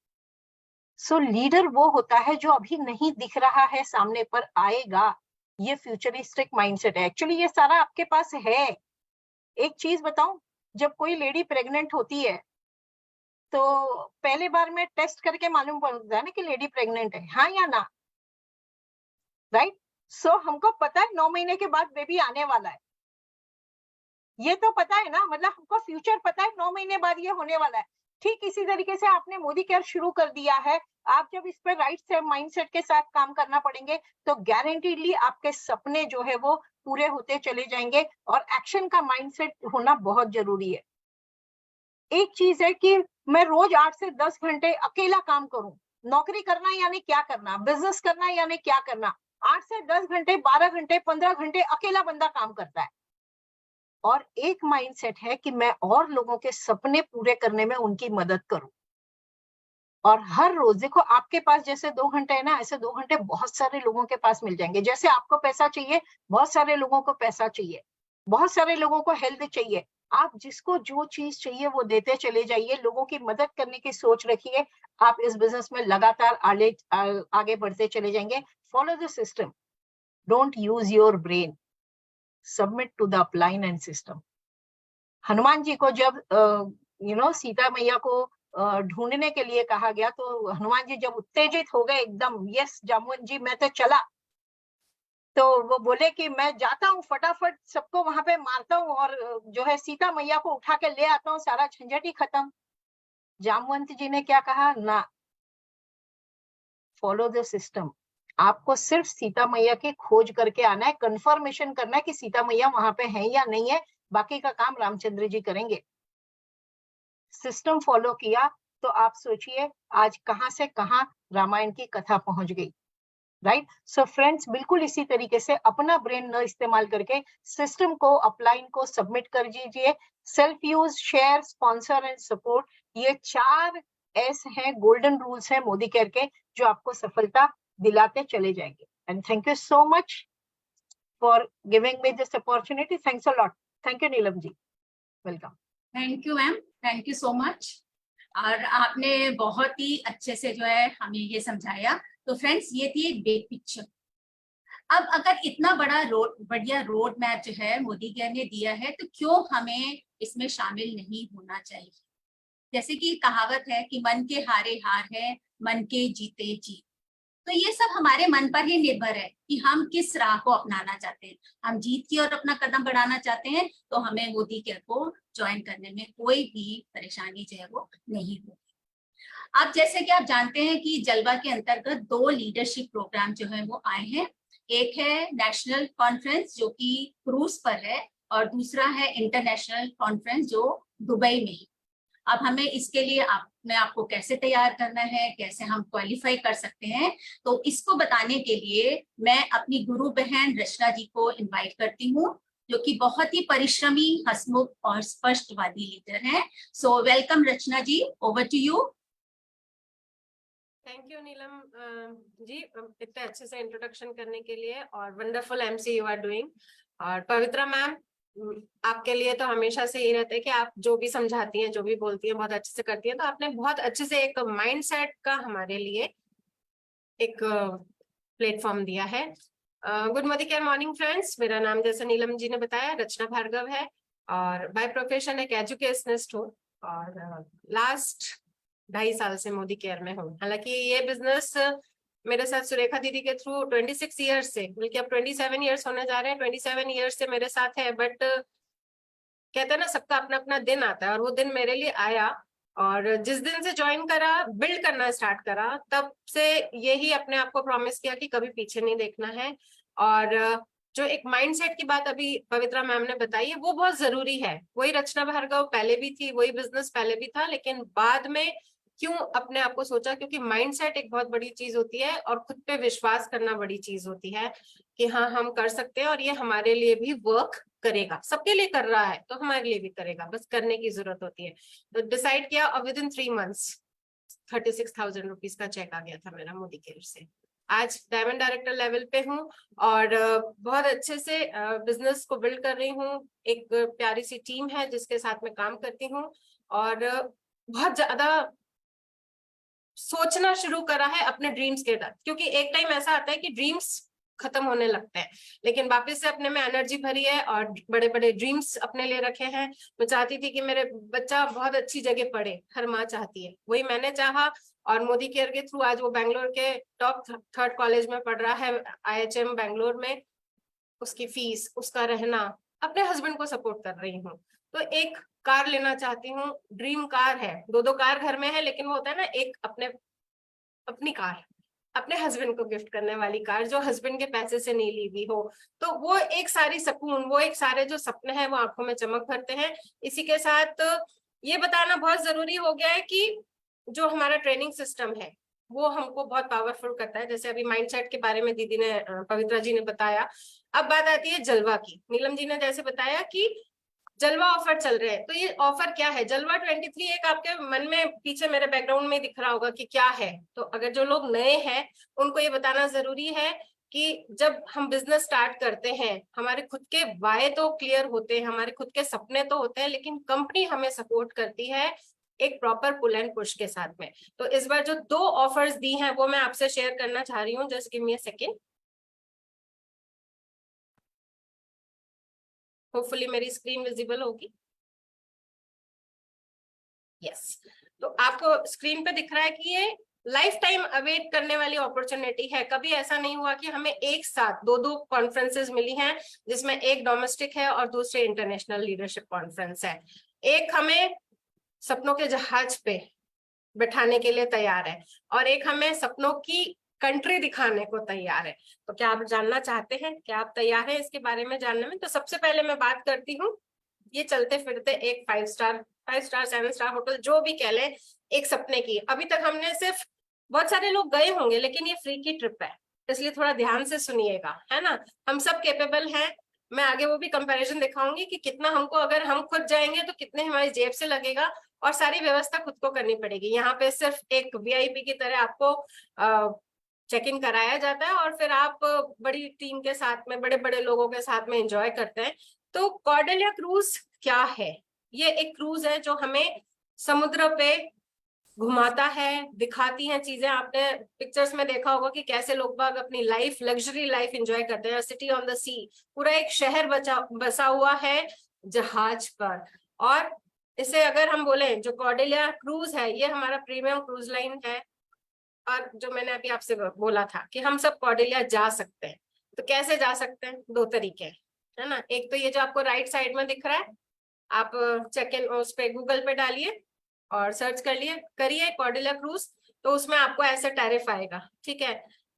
सो लीडर वो होता है जो अभी नहीं दिख रहा है सामने पर आएगा। ये फ्यूचरिस्टिक माइंडसेट है। एक्चुअली ये सारा आपके पास है। एक चीज बताऊं, जब कोई लेडी प्रेग्नेंट होती है तो पहले बार में टेस्ट करके मालूम पड़ता है ना कि लेडी प्रेग्नेंट है, हाँ या ना, राइट। सो हमको पता है 9 महीने के बाद बेबी आने वाला है, ये तो पता है ना, मतलब हमको फ्यूचर पता है 9 महीने बाद ये होने वाला है। ठीक इसी तरीके से आपने मोदी केयर शुरू कर दिया है। आप जब इस पर राइट से माइंडसेट के साथ काम करना पड़ेंगे तो गारंटीडली आपके सपने जो है वो पूरे होते चले जाएंगे और एक्शन का माइंडसेट होना बहुत जरूरी है। एक चीज है कि मैं रोज 8 से 10 घंटे अकेला काम करूं, नौकरी करना यानी क्या करना, बिजनेस करना यानी क्या करना। 8 से 10 घंटे, 12 घंटे, 15 घंटे अकेला बंदा काम करता है और एक माइंडसेट है कि मैं और लोगों के सपने पूरे करने में उनकी मदद करूं। और हर रोज देखो, आपके पास जैसे 2 घंटे है ना, ऐसे 2 घंटे बहुत सारे लोगों के पास मिल जाएंगे। जैसे आपको पैसा चाहिए, बहुत सारे लोगों को पैसा चाहिए, बहुत सारे लोगों को हेल्थ चाहिए। आप जिसको जो चीज चाहिए वो देते चले जाइए, लोगों की मदद करने की सोच रखिए। आप इस बिजनेस में लगातार आगे बढ़ते चले जाएंगे। Follow the system, don't use your brain, submit to the upline and system. Hanuman ji को जब सीता मैया को ढूंढने के लिए कहा गया, तो हनुमान जी जब उत्तेजित हो गए एकदम, यस जामुन जी मैं तो चला, तो वो बोले कि मैं जाता हूँ, फटाफट सबको वहां पे मारता हूँ और जो है सीता मैया को उठा के ले आता हूँ, सारा झंझट ही खत्म। जामवंत जी ने क्या कहा, ना, फॉलो द सिस्टम, आपको सिर्फ सीता मैया की खोज करके आना है, कंफर्मेशन करना है कि सीता मैया वहां पे है या नहीं है, बाकी का काम रामचंद्र जी करेंगे। सिस्टम फॉलो किया तो आप सोचिए आज कहां से कहां रामायण की कथा पहुंच गई, राइट। सो फ्रेंड्स, बिल्कुल इसी तरीके से अपना ब्रेन न इस्तेमाल करके सिस्टम को, अपलाइन को सबमिट कर दीजिए। Self use, share, sponsor and support, ये 4 एस हैं, गोल्डन रूल्स हैं मोदी केयर के, जो आपको सफलता दिलाते चले जाएंगे। And thank you so much for giving me this opportunity. Thanks a lot. Thank you Neelam ji, welcome. Thank you ma'am, thank you so much. और आपने बहुत ही अच्छे से जो है हमें ये समझाया। तो फ्रेंड्स, ये थी एक बिग पिक्चर। अब अगर इतना बढ़िया रोड मैप जो है मोदी केयर ने दिया है, तो क्यों हमें इसमें शामिल नहीं होना चाहिए। जैसे कि कहावत है कि मन के हारे हार है, मन के जीते जीत। तो ये सब हमारे मन पर ही निर्भर है कि हम किस राह को अपनाना चाहते हैं। हम जीत की ओर अपना कदम बढ़ाना चाहते हैं, तो हमें मोदी केयर को ज्वाइन करने में कोई भी परेशानी जो है वो नहीं होगी। अब जैसे कि आप जानते हैं कि जलवा के अंतर्गत 2 लीडरशिप प्रोग्राम जो है वो आए हैं। एक है नेशनल कॉन्फ्रेंस जो कि क्रूज पर है, और दूसरा है इंटरनेशनल कॉन्फ्रेंस जो दुबई में है। अब हमें इसके लिए आपको कैसे तैयार करना है, कैसे हम क्वालिफाई कर सकते हैं, तो इसको बताने के लिए मैं अपनी गुरु बहन रचना जी को इनवाइट करती हूँ, जो कि बहुत ही परिश्रमी, हंसमुख और स्पष्टवादी लीडर हैं। So welcome Rachna ji, over to you. Thank you Neelam ji, इतने अच्छे से इंट्रोडक्शन करने के लिए, और wonderful MC you are doing. और पवित्रा मैम, आपके लिए तो हमेशा से ही रहता है कि आप जो भी समझाती हैं, जो भी बोलती हैं, बहुत अच्छे से करती हैं। तो आपने बहुत अच्छे से एक माइंडसेट का हमारे लिए एक प्लेटफॉर्म दिया है। गुड मॉर्निंग फ्रेंड्स, मेरा नाम जैसे नीलम जी ने बताया रचना भार्गव है, और बाय प्रोफेशन एक एजुकेशनिस्ट हूँ, और लास्ट 2.5 साल से मोदी केयर में हूँ। हालांकि ये बिजनेस मेरे साथ सुरेखा दीदी के थ्रू 26 ईयर्स से, बल्कि अब 27 ईयर्स होने जा रहे हैं, 27 ईयर्स से मेरे साथ है। बट कहते हैं ना, सबका अपना अपना दिन आता है, और वो दिन मेरे लिए आया। और जिस दिन से ज्वाइन करा, बिल्ड करना स्टार्ट करा, तब से यही अपने आप को प्रॉमिस किया कि कभी पीछे नहीं देखना है। और जो एक माइंडसेट की बात अभी पवित्रा मैम ने बताई है, वो बहुत जरूरी है। वही रचना भार्गव पहले भी थी, वही बिजनेस पहले भी था, लेकिन बाद में क्यों अपने आप को सोचा, क्योंकि माइंडसेट एक बहुत बड़ी चीज होती है, और खुद पे विश्वास करना बड़ी चीज होती है कि हाँ हम कर सकते हैं, और ये हमारे लिए भी वर्क करेगा। सबके लिए कर रहा है तो हमारे लिए भी करेगा, बस करने की जरूरत होती है। तो डिसाइड किया, और विद इन 3 मंथ्स 36,000 रुपीज का चेक आ गया था मेरा मोदी केयर से। आज डायमंड डायरेक्टर लेवल पे हूँ, और बहुत अच्छे से बिजनेस को बिल्ड कर रही हूँ। एक प्यारी सी टीम है जिसके साथ में काम करती हूँ, और बहुत ज्यादा सोचना शुरू करा है अपने ड्रीम्स के साथ, क्योंकि एक टाइम ऐसा आता है कि ड्रीम्स खत्म होने लगते हैं, लेकिन वापस से अपने में एनर्जी भरी है, और बड़े बड़े ड्रीम्स अपने लिए रखे हैं। मैं चाहती थी कि मेरे बच्चा बहुत अच्छी जगह पढ़े, हर माँ चाहती है, वही मैंने चाहा। और मोदी केयर के थ्रू आज वो बैंगलोर के टॉप 3rd कॉलेज में पढ़ रहा है, IHM बैंगलोर में। उसकी फीस, उसका रहना, अपने हस्बैंड को सपोर्ट कर रही हूँ। तो एक कार लेना चाहती हूँ, ड्रीम कार है, 2 कार घर में है, लेकिन वो होता है ना, एक अपनी कार, अपने हस्बैंड को गिफ्ट करने वाली कार, जो हस्बैंड के पैसे से नहीं ली हुई हो। तो वो एक सारी सुकून, वो एक सारे जो सपने हैं, वो आंखों में चमक भरते हैं। इसी के साथ ये बताना बहुत जरूरी हो गया है कि जो हमारा ट्रेनिंग सिस्टम है वो हमको बहुत पावरफुल करता है। जैसे अभी माइंडसेट के बारे में दीदी ने, पवित्रा जी ने बताया। अब बात आती है जलवा की। नीलम जी ने जैसे बताया कि जलवा ऑफर चल रहे हैं, तो ये ऑफर क्या है? जलवा 23 एक आपके मन में पीछे मेरे बैकग्राउंड में दिख रहा होगा कि क्या है। तो अगर जो लोग नए हैं उनको ये बताना जरूरी है कि जब हम बिजनेस स्टार्ट करते हैं, हमारे खुद के वाय तो क्लियर होते हैं, हमारे खुद के सपने तो होते हैं, लेकिन कंपनी हमें सपोर्ट करती है एक प्रॉपर पुल एंड पुश के साथ में। तो इस बार जो 2 ऑफर्स दी हैं वो मैं आपसे शेयर करना चाह रही हूँ। Just give me a second. Hopefully मेरी स्क्रीन विजिबल होगी। यस। तो आपको स्क्रीन पे दिख रहा है कि ये लाइफ टाइम अवेट करने वाली अपॉर्चुनिटी है। कभी ऐसा नहीं हुआ कि हमें एक साथ दो कॉन्फ्रेंसेस मिली हैं, जिसमें एक डोमेस्टिक है और दूसरे इंटरनेशनल लीडरशिप कॉन्फ्रेंस है। एक हमें सपनों के जहाज पे बैठाने के लिए तैयार है और एक हमें सपनों की कंट्री दिखाने को तैयार है। तो क्या आप जानना चाहते हैं, क्या आप तैयार हैं इसके बारे में जानने में? तो सबसे पहले मैं बात करती हूँ ये चलते फिरते एक 5 स्टार 7 स्टार होटल जो भी कह लें, एक सपने की। अभी तक हमने सिर्फ, बहुत सारे लोग गए होंगे लेकिन ये फ्री की ट्रिप है, इसलिए थोड़ा ध्यान से सुनिएगा, है ना। हम सब कैपेबल हैं। मैं आगे वो भी कंपैरिजन दिखाऊंगी कि कितना हमको, अगर हम खुद जाएंगे तो कितने हमारी जेब से लगेगा, और सारी व्यवस्था खुद को करनी पड़ेगी। यहाँ पे सिर्फ एक वीआईपी की तरह आपको चेक इन कराया जाता है और फिर आप बड़ी टीम के साथ में, बड़े बड़े लोगों के साथ में एंजॉय करते हैं। तो कॉर्डेलिया क्रूज क्या है? ये एक क्रूज है जो हमें समुद्र पे घुमाता है, दिखाती हैं चीजें। आपने पिक्चर्स में देखा होगा कि कैसे लोग बाग अपनी लाइफ, लग्जरी लाइफ एंजॉय करते हैं। सिटी ऑन द सी, पूरा एक शहर बसा हुआ है जहाज पर। और इसे अगर हम बोले, जो कॉर्डेलिया क्रूज है ये हमारा प्रीमियम क्रूज लाइन है। और जो मैंने अभी आपसे बोला था कि हम सब कॉर्डेलिया जा सकते हैं। तो कैसे जा सकते हैं? 2 तरीके है ना। एक तो ये जो आपको राइट साइड में दिख रहा है, आप चेक इन उस पे गूगल पे डालिए और सर्च करिए कॉर्डेलिया क्रूज, तो उसमें आपको ऐसा टैरिफ आएगा, ठीक है।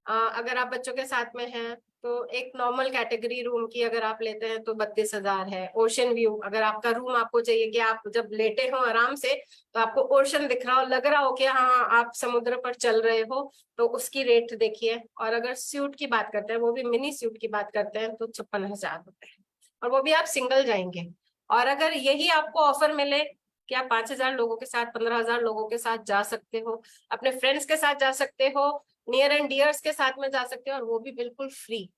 अगर आप बच्चों के साथ में हैं तो एक नॉर्मल कैटेगरी रूम की अगर आप लेते हैं तो 32,000 है। ओशन व्यू, अगर आपका रूम आपको चाहिए कि आप जब लेटे हो आराम से तो आपको ओशन दिख रहा हो, लग रहा हो कि हाँ आप समुद्र पर चल रहे हो, तो उसकी रेट देखिए। और अगर सूट की बात करते हैं, वो भी मिनी सूट की बात करते हैं, तो 56,000 रुपए, और वो भी आप सिंगल जाएंगे। और अगर यही आपको ऑफर मिले कि आप 5,000 लोगों के साथ, 15,000 लोगों के साथ जा सकते हो, अपने फ्रेंड्स के साथ जा सकते हो, नियर एंड डियर्स के साथ में जा सकते हो, और वो भी बिल्कुल फ्री,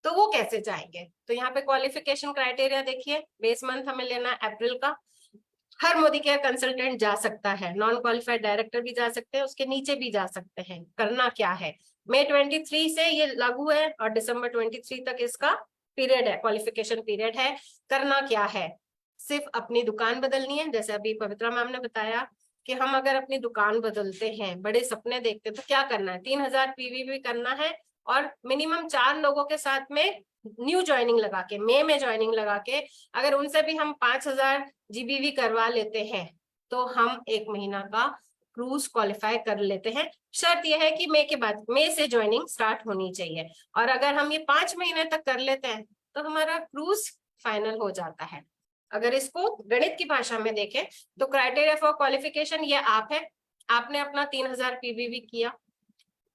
तो वो कैसे जाएंगे? तो यहाँ पे क्वालिफिकेशन क्राइटेरिया देखिए। बेस मंथ हमें लेना है अप्रैल का। हर मोदी केयर कंसल्टेंट जा सकता है, नॉन क्वालिफाइड डायरेक्टर भी जा सकते हैं, उसके नीचे भी जा सकते हैं। करना क्या है, मई 23 से ये लागू है और दिसंबर 23 तक इसका पीरियड है, क्वालिफिकेशन पीरियड है। करना क्या है, सिर्फ अपनी दुकान बदलनी है। जैसे अभी पवित्रा मैम ने बताया कि हम अगर अपनी दुकान बदलते हैं, बड़े सपने देखते हैं, तो क्या करना है? 3,000 पीवीवी करना है और मिनिमम 4 लोगों के साथ में न्यू ज्वाइनिंग लगा के, मई में ज्वाइनिंग लगा के, अगर उनसे भी हम 5,000 जीबीवी करवा लेते हैं तो हम 1 महीना का क्रूज क्वालिफाई कर लेते हैं। शर्त यह है कि मई के बाद, मई से ज्वाइनिंग स्टार्ट होनी चाहिए। और अगर हम ये 5 महीने तक कर लेते हैं तो हमारा क्रूज फाइनल हो जाता है। अगर इसको गणित की भाषा में देखें तो क्राइटेरिया फॉर क्वालिफिकेशन ये आप है, आपने अपना 3,000 पीवीवी किया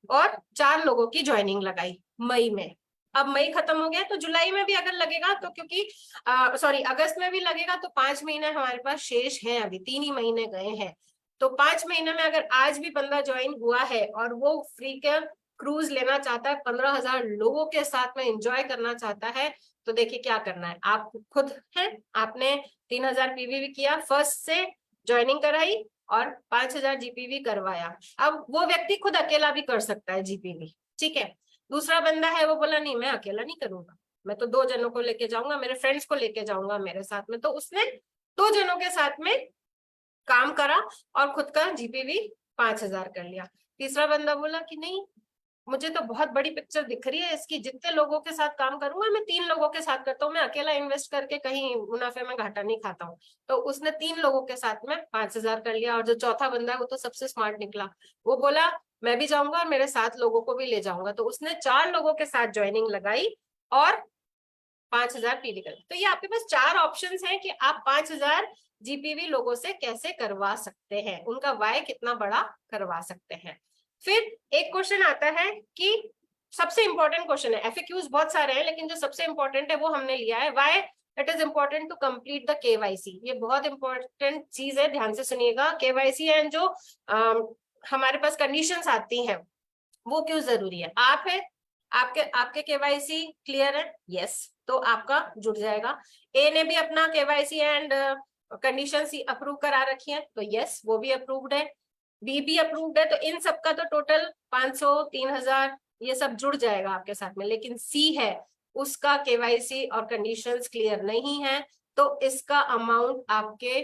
और 4 लोगों की ज्वाइनिंग लगाई मई में। अब मई खत्म हो गया तो जुलाई में भी अगर लगेगा तो, क्योंकि सॉरी अगस्त में भी लगेगा, तो 5 महीने हमारे पास शेष हैं, अभी 3 ही महीने गए हैं। तो 5 महीने में अगर आज भी बंदा ज्वाइन हुआ है और वो फ्री के क्रूज लेना चाहता है, 15,000 लोगों के साथ में एंजॉय करना चाहता है, तो देखिए क्या करना है। आप खुद हैं, आपने 3,000 पीवीवी किया, फर्स्ट से ज्वाइनिंग कराई और 5,000 जीपीवी करवाया। अब वो व्यक्ति खुद अकेला भी कर सकता है जीपीवी, ठीक है। दूसरा बंदा है, वो बोला नहीं मैं अकेला नहीं करूंगा, मैं तो 2 जनों को लेके जाऊंगा, मेरे फ्रेंड्स को लेके जाऊंगा मेरे साथ में, तो उसने 2 जनों के साथ में काम करा और खुद का जीपीवी 5,000 कर लिया। तीसरा बंदा बोला कि नहीं, मुझे तो बहुत बड़ी पिक्चर दिख रही है इसकी, जितने लोगों के साथ काम करूंगा मैं 3 लोगों के साथ करता हूँ, मैं अकेला इन्वेस्ट करके कहीं मुनाफे में घाटा नहीं खाता हूँ। तो उसने 3 लोगों के साथ में 5,000 कर लिया। और जो चौथा बंदा है वो तो सबसे स्मार्ट निकला, वो बोला मैं भी जाऊंगा और मेरे 7 लोगों को भी ले जाऊंगा, तो उसने 4 लोगों के साथ ज्वाइनिंग लगाई और 5,000 पीवी कर। तो ये आपके पास 4 ऑप्शंस हैं कि आप 5,000 जीपीवी लोगों से कैसे करवा सकते हैं, उनका वाई कितना बड़ा करवा सकते हैं। फिर एक क्वेश्चन आता है कि सबसे इंपॉर्टेंट क्वेश्चन है, एफएक्यूज बहुत सारे हैं लेकिन जो सबसे इंपॉर्टेंट है वो हमने लिया है, why it is important to complete the KYC. ये बहुत इंपॉर्टेंट चीज है, ध्यान से सुनिएगा। केवाईसी एंड जो हमारे पास कंडीशंस आती हैं वो क्यों जरूरी है। आप है, आपके केवाईसी क्लियर है, यस, तो आपका जुड़ जाएगा। ए ने भी अपना केवाईसी एंड कंडीशंस अप्रूव करा रखी है, तो यस वो भी अप्रूव्ड है। बी भी अप्रूव्ड है, तो इन सबका तो टोटल 500, 3,000 ये सब जुड़ जाएगा आपके साथ में। लेकिन सी है, उसका केवाईसी और कंडीशंस क्लियर नहीं है, तो इसका अमाउंट आपके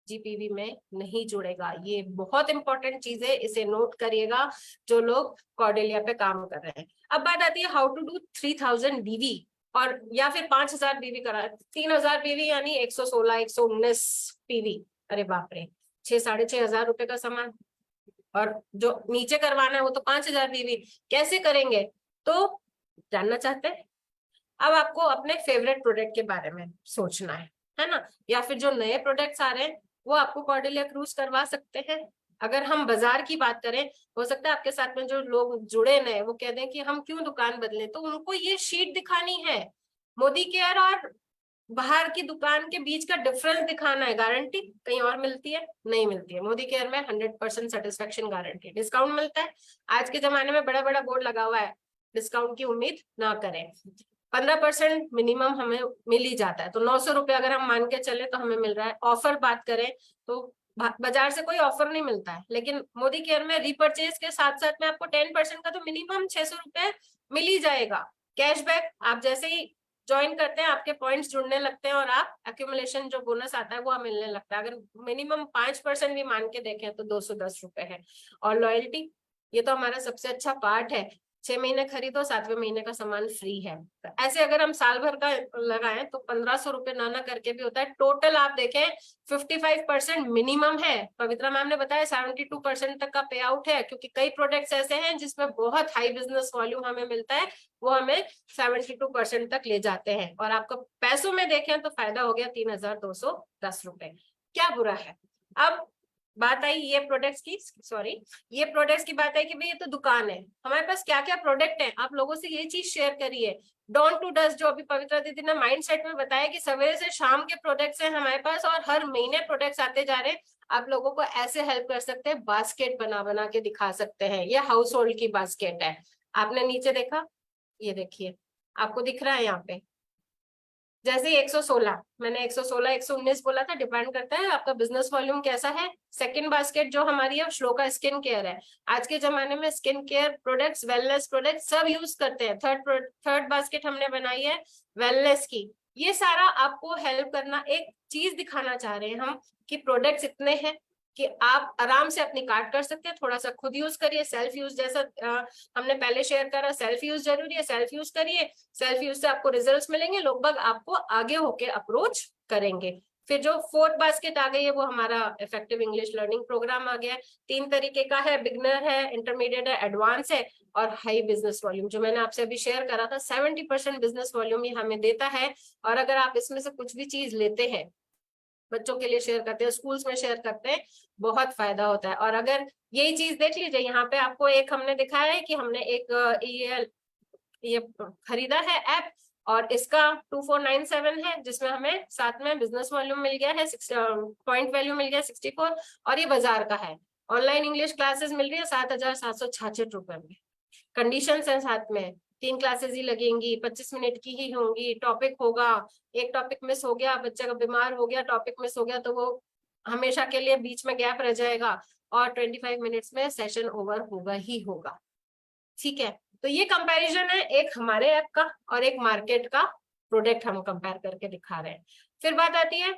जीपीवी में नहीं जुड़ेगा। ये बहुत इंपॉर्टेंट चीज है, इसे नोट करिएगा जो लोग कॉर्डेलिया पे काम कर रहे हैं। अब बात आती है हाउ टू डू 3000 बीवी और या फिर 5000 बीवी करा। 3000 बीवी यानी 116 119 पीवी, अरे बाप रे, 6,500 रुपए का सामान। और जो नीचे करवाना है वो तो 5000 बीवी। कैसे करेंगे, तो जानना चाहते हैं? अब आपको अपने फेवरेट प्रोडक्ट के बारे में सोचना है ना, या फिर जो नए प्रोडक्ट्स आ रहे हैं वो आपको कॉर्डेलिया क्रूज करवा सकते हैं। अगर हम बाजार की बात करें, हो सकता है आपके साथ में जो लोग जुड़े नए वो कह दें कि हम क्यों दुकान बदलें, तो उनको ये शीट दिखानी है, मोदी केयर और बाहर की दुकान के बीच का डिफरेंस दिखाना है। गारंटी कहीं और मिलती है? नहीं मिलती है। मोदी केयर में 100% सेटिस्फेक्शन गारंटी। डिस्काउंट मिलता है, आज के जमाने में बड़ा बड़ा बोर्ड लगा हुआ है, डिस्काउंट की उम्मीद ना करें। 15% मिनिमम हमें मिल ही जाता है, तो 900 रुपये अगर हम मान के चले तो हमें मिल रहा है। ऑफर बात करें तो बाजार से कोई ऑफर नहीं मिलता है, लेकिन मोदी केयर में रीपरचेज के साथ साथ में आपको 10% का तो मिनिमम 600 रुपये मिल ही जाएगा। कैशबैक आप जैसे ही ज्वाइन करते हैं आपके पॉइंट्स जुड़ने लगते हैं और आप एक्यूमुलेशन जो बोनस आता है वो मिलने लगता है। अगर मिनिमम 5% भी मान के देखें तो 210 रुपए है। और लॉयल्टी, ये तो हमारा सबसे अच्छा पार्ट है। 6 महीने खरीदो, 7वें महीने का सामान फ्री है। तो ऐसे अगर हम साल भर का लगाएं तो 1500 रुपये ना करके भी होता है। टोटल आप देखें 55% मिनिमम है। पवित्रा मैम ने बताया 72% तक का पे आउट है, क्योंकि कई प्रोडक्ट्स ऐसे हैं जिसमें बहुत हाई बिजनेस वॉल्यूम हमें मिलता है, वो हमें 72% तक ले जाते हैं। और आपको पैसों में देखें तो फायदा हो गया 3210 रुपए। क्या बुरा है? अब बात आई ये प्रोडक्ट्स की, ये प्रोडक्ट्स की बात आई कि भाई ये तो दुकान है, हमारे पास क्या क्या प्रोडक्ट है, आप लोगों से ये चीज शेयर करिए। डॉन टू डस्ट, जो अभी पवित्रा दीदी ने माइंडसेट में बताया कि सवेरे से शाम के प्रोडक्ट्स हैं हमारे पास और हर महीने प्रोडक्ट्स आते जा रहे हैं। आप लोगों को ऐसे हेल्प कर सकते हैं, बास्केट बना बना के दिखा सकते हैं। ये हाउस होल्ड की बास्केट है, आपने नीचे देखा, ये देखिए आपको दिख रहा है यहाँ पे, जैसे 116, मैंने 116 119 बोला था, डिपेंड करता है आपका बिजनेस वॉल्यूम कैसा है। सेकंड बास्केट जो हमारी है श्लोका स्किन केयर है। आज के जमाने में skin care products, wellness products सब यूज करते हैं। थर्ड बास्केट हमने बनाई है वेलनेस की। ये सारा आपको हेल्प करना, एक चीज दिखाना चाह रहे हैं हम कि प्रोडक्ट्स इतने हैं कि आप आराम से अपनी कार्ट कर सकते हैं। थोड़ा सा खुद यूज करिए, सेल्फ यूज जैसा हमने पहले शेयर करा, सेल्फ यूज जरूरी है, सेल्फ यूज करिए। सेल्फ यूज से आपको रिजल्ट्स मिलेंगे, लोग बाग आपको आगे होके अप्रोच करेंगे। फिर जो फोर्थ बास्केट आ गई है वो हमारा इफेक्टिव इंग्लिश लर्निंग प्रोग्राम आ गया है। 3 तरीके का है, बिगनर है, इंटरमीडिएट है, एडवांस है और हाई बिजनेस वॉल्यूम। जो मैंने आपसे अभी शेयर करा था 70% बिजनेस वॉल्यूम ये हमें देता है। और अगर आप इसमें से कुछ भी चीज लेते हैं, बच्चों के लिए शेयर करते हैं, स्कूल्स में शेयर करते हैं, बहुत फायदा होता है। और अगर यही चीज देख लीजिए, यहाँ पे आपको एक हमने दिखाया है कि हमने एक ये खरीदा है ऐप, और इसका 2497 है, जिसमें हमें साथ में बिजनेस वॉल्यूम मिल गया है, पॉइंट वैल्यू मिल गया 64, और ये बाजार का है। ऑनलाइन इंग्लिश क्लासेस मिल रही है 7,766 रुपए में। कंडीशन है साथ में, 3 क्लासेस ही लगेंगी, 25 मिनट की ही होंगी। टॉपिक होगा, एक टॉपिक मिस हो गया, बच्चा का बीमार हो गया, टॉपिक मिस हो गया तो वो हमेशा के लिए बीच में गैप रह जाएगा, और 25 मिनट्स में सेशन ओवर होगा ही होगा। ठीक है, तो ये कंपैरिजन है एक हमारे ऐप का और एक मार्केट का प्रोडक्ट हम कंपेयर करके दिखा रहे हैं। फिर बात आती है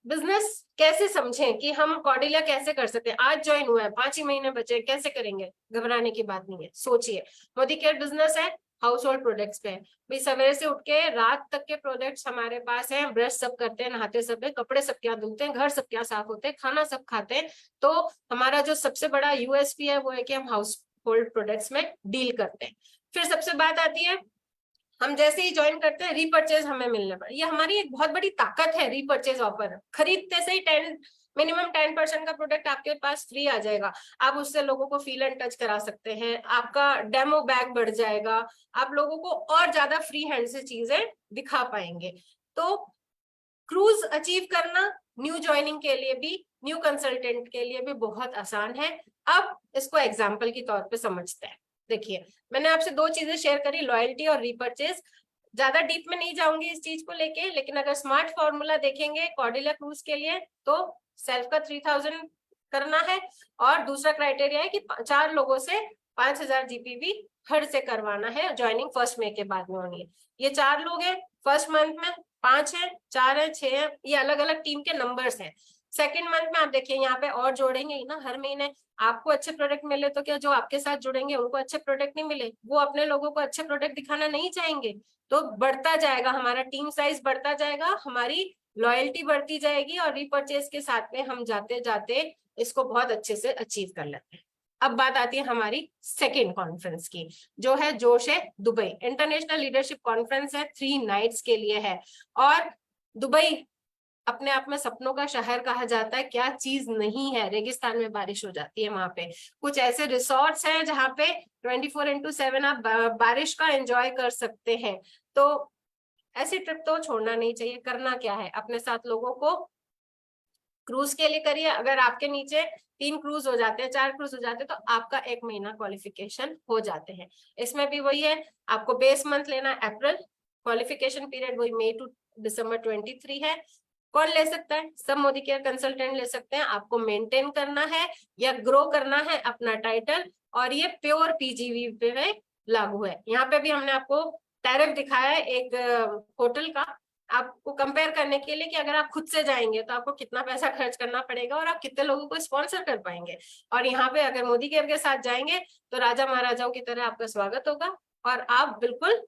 बिजनेस कैसे समझें कि हम कॉर्डेलिया कैसे कर सकते हैं। आज ज्वाइन हुआ है, 5 ही महीने बचे, कैसे करेंगे? घबराने की बात नहीं है, सोचिए। मोदी केयर बिजनेस है, हाउस होल्ड प्रोडक्ट्स पे भाई, सवेरे से उठ के रात तक के प्रोडक्ट्स हमारे पास हैं। ब्रश सब करते हैं, नहाते सब हैं, कपड़े सब क्या धुलते हैं, घर सब क्या साफ होते हैं, खाना सब खाते हैं। तो हमारा जो सबसे बड़ा यूएसपी है वो है कि हम हाउस होल्ड प्रोडक्ट्स में डील करते हैं। फिर सबसे बात आती है, हम जैसे ही ज्वाइन करते हैं रीपरचेज हमें मिलने पर, ये हमारी एक बहुत बड़ी ताकत है। रीपरचेज ऑफर खरीदते से ही मिनिमम 10% का प्रोडक्ट आपके पास फ्री आ जाएगा। आप उससे लोगों को फील एंड टच करा सकते हैं, आपका डेमो बैग बढ़ जाएगा, आप लोगों को और ज्यादा फ्री हैंड से चीजें दिखा पाएंगे। तो क्रूज अचीव करना न्यू ज्वाइनिंग के लिए भी, न्यू कंसल्टेंट के लिए भी बहुत आसान है। अब इसको एग्जाम्पल के तौर पे समझते हैं। देखिए, मैंने आपसे 2 चीजें शेयर करी, लॉयल्टी और रीपरचेज। ज्यादा डीप में नहीं जाऊंगी इस चीज को लेके, लेकिन अगर स्मार्ट फॉर्मूला देखेंगे कॉर्डेलिया क्रूज के लिए तो सेल्फ का 3000 करना है, और दूसरा क्राइटेरिया है कि 4 लोगों से 5000 जीपीवी हर से करवाना है। ज्वाइनिंग 1 मई के बाद में होनी है। ये 4 लोग हैं, फर्स्ट मंथ में 5 है, 4 है, 6 है, ये अलग अलग टीम के नंबर्स हैं। सेकंड मंथ में आप देखिए यहाँ पे और जोड़ेंगे ही ना, हर महीने आपको अच्छे प्रोडक्ट मिले तो क्या जो आपके साथ जुड़ेंगे उनको अच्छे प्रोडक्ट नहीं मिले, वो अपने लोगों को अच्छे प्रोडक्ट दिखाना नहीं चाहेंगे, तो बढ़ता जाएगा हमारा टीम साइज, बढ़ता जाएगा, हमारी लॉयल्टी बढ़ती जाएगी और रीपर्चेज के साथ में हम जाते जाते इसको बहुत अच्छे से अचीव कर लेते हैं। अब बात आती है हमारी सेकेंड कॉन्फ्रेंस की, जो है जोश है दुबई इंटरनेशनल लीडरशिप कॉन्फ्रेंस है, 3 नाइट्स के लिए है। और दुबई अपने आप में सपनों का शहर कहा जाता है, क्या चीज नहीं है, रेगिस्तान में बारिश हो जाती है वहां पे, कुछ ऐसे रिसोर्ट्स हैं जहाँ पे 24/7 आप बारिश का एंजॉय कर सकते हैं। तो ऐसी ट्रिप तो छोड़ना नहीं चाहिए। करना क्या है, अपने साथ लोगों को क्रूज के लिए करिए, अगर आपके नीचे 3 क्रूज हो जाते हैं, 4 क्रूज हो जाते हैं, तो आपका 1 महीना क्वालिफिकेशन हो जाते हैं। इसमें भी वही है, आपको बेस मंथ लेना है अप्रैल, क्वालिफिकेशन पीरियड वही मई टू दिसंबर 23 है। कौन ले सकता है, सब मोदी केयर कंसल्टेंट ले सकते हैं। आपको मेंटेन करना है या ग्रो करना है अपना टाइटल, और ये प्योर पीजीवी पे लागू है। यहाँ पे भी हमने आपको टैरिफ दिखाया है एक होटल का, आपको कंपेयर करने के लिए कि अगर आप खुद से जाएंगे तो आपको कितना पैसा खर्च करना पड़ेगा और आप कितने लोगों को स्पॉन्सर कर पाएंगे, और यहाँ पे अगर मोदी केयर के साथ जाएंगे तो राजा महाराजाओं की तरह आपका स्वागत होगा और आप बिल्कुल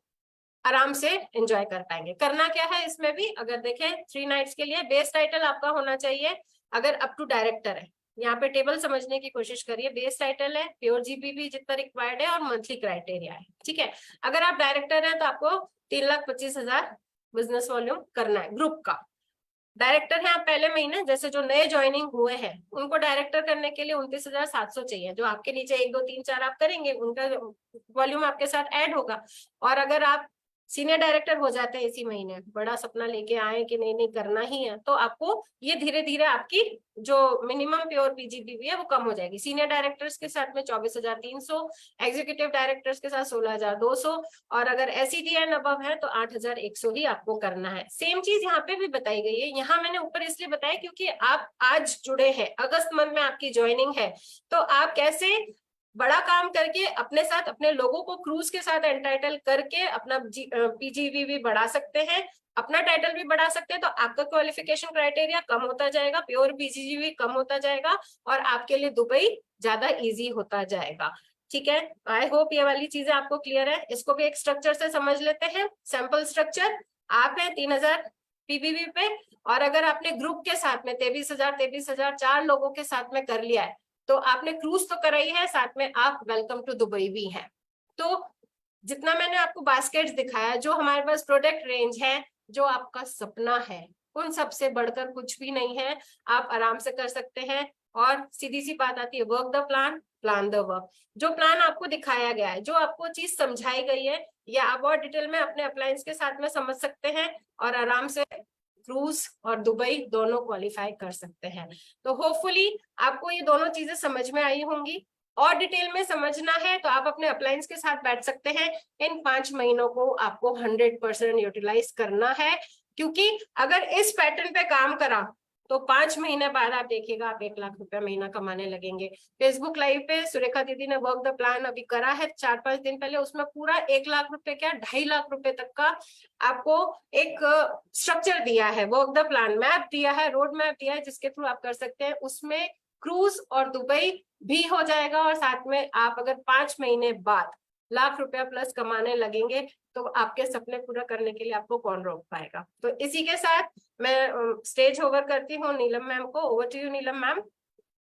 आराम से एंजॉय कर पाएंगे। करना क्या है इसमें भी, अगर देखें 3 नाइट्स के लिए बेस टाइटल आपका होना चाहिए, अगर अप टू डायरेक्टर है, यहाँ पे टेबल समझने की कोशिश करिए, बेस टाइटल है, प्योर जीबीपी जितना रिक्वायर्ड है और मंथली क्राइटेरिया है, ठीक है। अगर आप डायरेक्टर हैं तो आपको 3,25,000 बिजनेस वॉल्यूम करना है ग्रुप का। डायरेक्टर है आप पहले महीने, जैसे जो नए ज्वाइनिंग हुए हैं उनको डायरेक्टर करने के लिए 29,700 चाहिए, जो आपके नीचे 1 2 3 4 आप करेंगे उनका वॉल्यूम आपके साथ ऐड होगा। और अगर आप सीनियर डायरेक्टर हो जाते हैं इसी महीने, बड़ा सपना लेके आए कि नहीं नहीं करना ही है, तो आपको ये धीरे धीरे आपकी जो मिनिमम प्योर पीजीबीवी है वो कम हो जाएगी। सीनियर डायरेक्टर्स के साथ में 24,300, एग्जीक्यूटिव डायरेक्टर्स के साथ 16,200, और अगर एसईडीएन अबव है तो 8,100 ही आपको करना है। सेम चीज यहाँ पे भी बताई गई है, यहाँ मैंने ऊपर इसलिए बताया क्योंकि आप आज जुड़े हैं, अगस्त मंथ में आपकी ज्वाइनिंग है, तो आप कैसे बड़ा काम करके अपने साथ अपने लोगों को क्रूज के साथ एंटाइटल करके अपना पीजीवी भी बढ़ा सकते हैं, अपना टाइटल भी बढ़ा सकते हैं, तो आपका क्वालिफिकेशन क्राइटेरिया कम होता जाएगा, प्योर पीजीवी कम होता जाएगा और आपके लिए दुबई ज्यादा इजी होता जाएगा। ठीक है, आई होप ये वाली चीजें आपको क्लियर है। इसको भी एक स्ट्रक्चर से समझ लेते हैं। सैंपल स्ट्रक्चर, आप है 3,000 पीबीवी पे, और अगर आपने ग्रुप के साथ में 23,000 4 लोगों के साथ में कर लिया है तो आपने क्रूज तो कराई है, साथ में आप वेलकम टू दुबई भी हैं। तो जितना मैंने आपको बास्केट्स दिखाया, जो हमारे पास प्रोडक्ट रेंज है, जो आपका सपना है, उन सबसे बढ़कर कुछ भी नहीं है, आप आराम से कर सकते हैं। और सीधी सी बात आती है, work the plan, plan the work. जो प्लान आपको दिखाया गया है, जो आपको चीज समझाई गई है, या आप और डिटेल में अपने अप्लायंस के साथ में समझ सकते हैं और आराम से क्रूज और दुबई दोनों क्वालिफाई कर सकते हैं। तो होपफुली आपको ये दोनों चीजें समझ में आई होंगी। और डिटेल में समझना है तो आप अपने अप्लायंस के साथ बैठ सकते हैं। इन 5 महीनों को आपको 100% यूटिलाइज करना है, क्योंकि अगर इस पैटर्न पे काम करा तो 5 महीने बाद आप देखिएगा आप 1 लाख रुपया महीना कमाने लगेंगे। फेसबुक लाइव पे सुरेखा दीदी ने वर्क द प्लान अभी करा है 4-5 दिन पहले, उसमें पूरा 1 लाख रुपए क्या 2.5 लाख रुपए तक का आपको एक स्ट्रक्चर दिया है, वर्क द प्लान मैप दिया है, रोड मैप दिया है, जिसके थ्रू आप कर सकते हैं। उसमें क्रूज और दुबई भी हो जाएगा, और साथ में आप अगर 5 महीने बाद लाख रुपया प्लस कमाने लगेंगे तो आपके सपने पूरा करने के लिए आपको कौन रोक पाएगा। तो इसी के साथ मैं स्टेज ओवर करती हूँ नीलम मैम को। Over to you Neelam ma'am.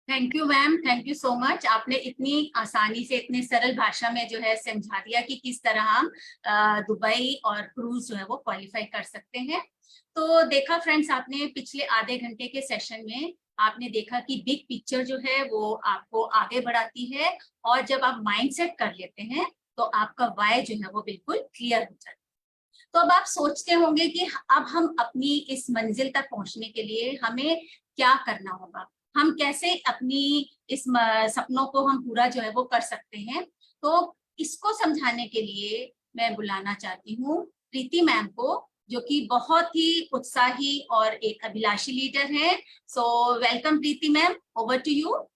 Thank you ma'am, thank you so much. आपने इतनी आसानी से इतने सरल भाषा में जो है समझा दिया कि किस तरह हम दुबई और क्रूज जो है वो क्वालिफाई कर सकते हैं। तो देखा फ्रेंड्स, आपने पिछले आधे घंटे के सेशन में आपने देखा कि बिग पिक्चर जो है वो आपको आगे बढ़ाती है, और जब आप माइंडसेट कर लेते हैं तो आपका वाई जो है वो बिल्कुल क्लियर हो जाता है। तो अब आप सोचते होंगे कि अब हम अपनी इस मंजिल तक पहुंचने के लिए हमें क्या करना होगा, हम कैसे अपनी इस सपनों को हम पूरा जो है वो कर सकते हैं। तो इसको समझाने के लिए मैं बुलाना चाहती हूँ प्रीति मैम को, जो कि बहुत ही उत्साही और एक अभिलाषी लीडर है। So welcome Preeti ma'am, over to you.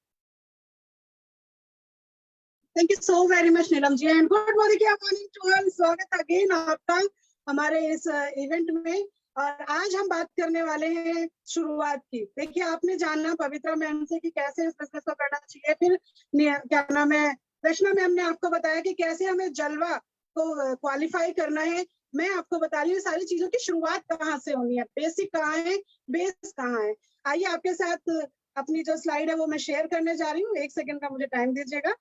Thank you so very much Neelam ji, and good morning to all. स्वागत अगेन आपका हमारे इस इवेंट में। और आज हम बात करने वाले हैं शुरुआत की। देखिए, आपने जानना पवित्रा मैम से कि कैसे इस बिजनेस को करना चाहिए, फिर क्या नाम है, रचना मैम ने आपको बताया कि कैसे हमें जलवा को क्वालिफाई करना है। मैं आपको बता रही हूँ सारी चीजों की शुरुआत कहाँ से होनी है, बेसिक कहाँ है, बेस कहाँ है। आइए आपके साथ अपनी जो स्लाइड है वो मैं शेयर करने जा रही हूँ। 1 सेकंड का मुझे टाइम दीजिएगा।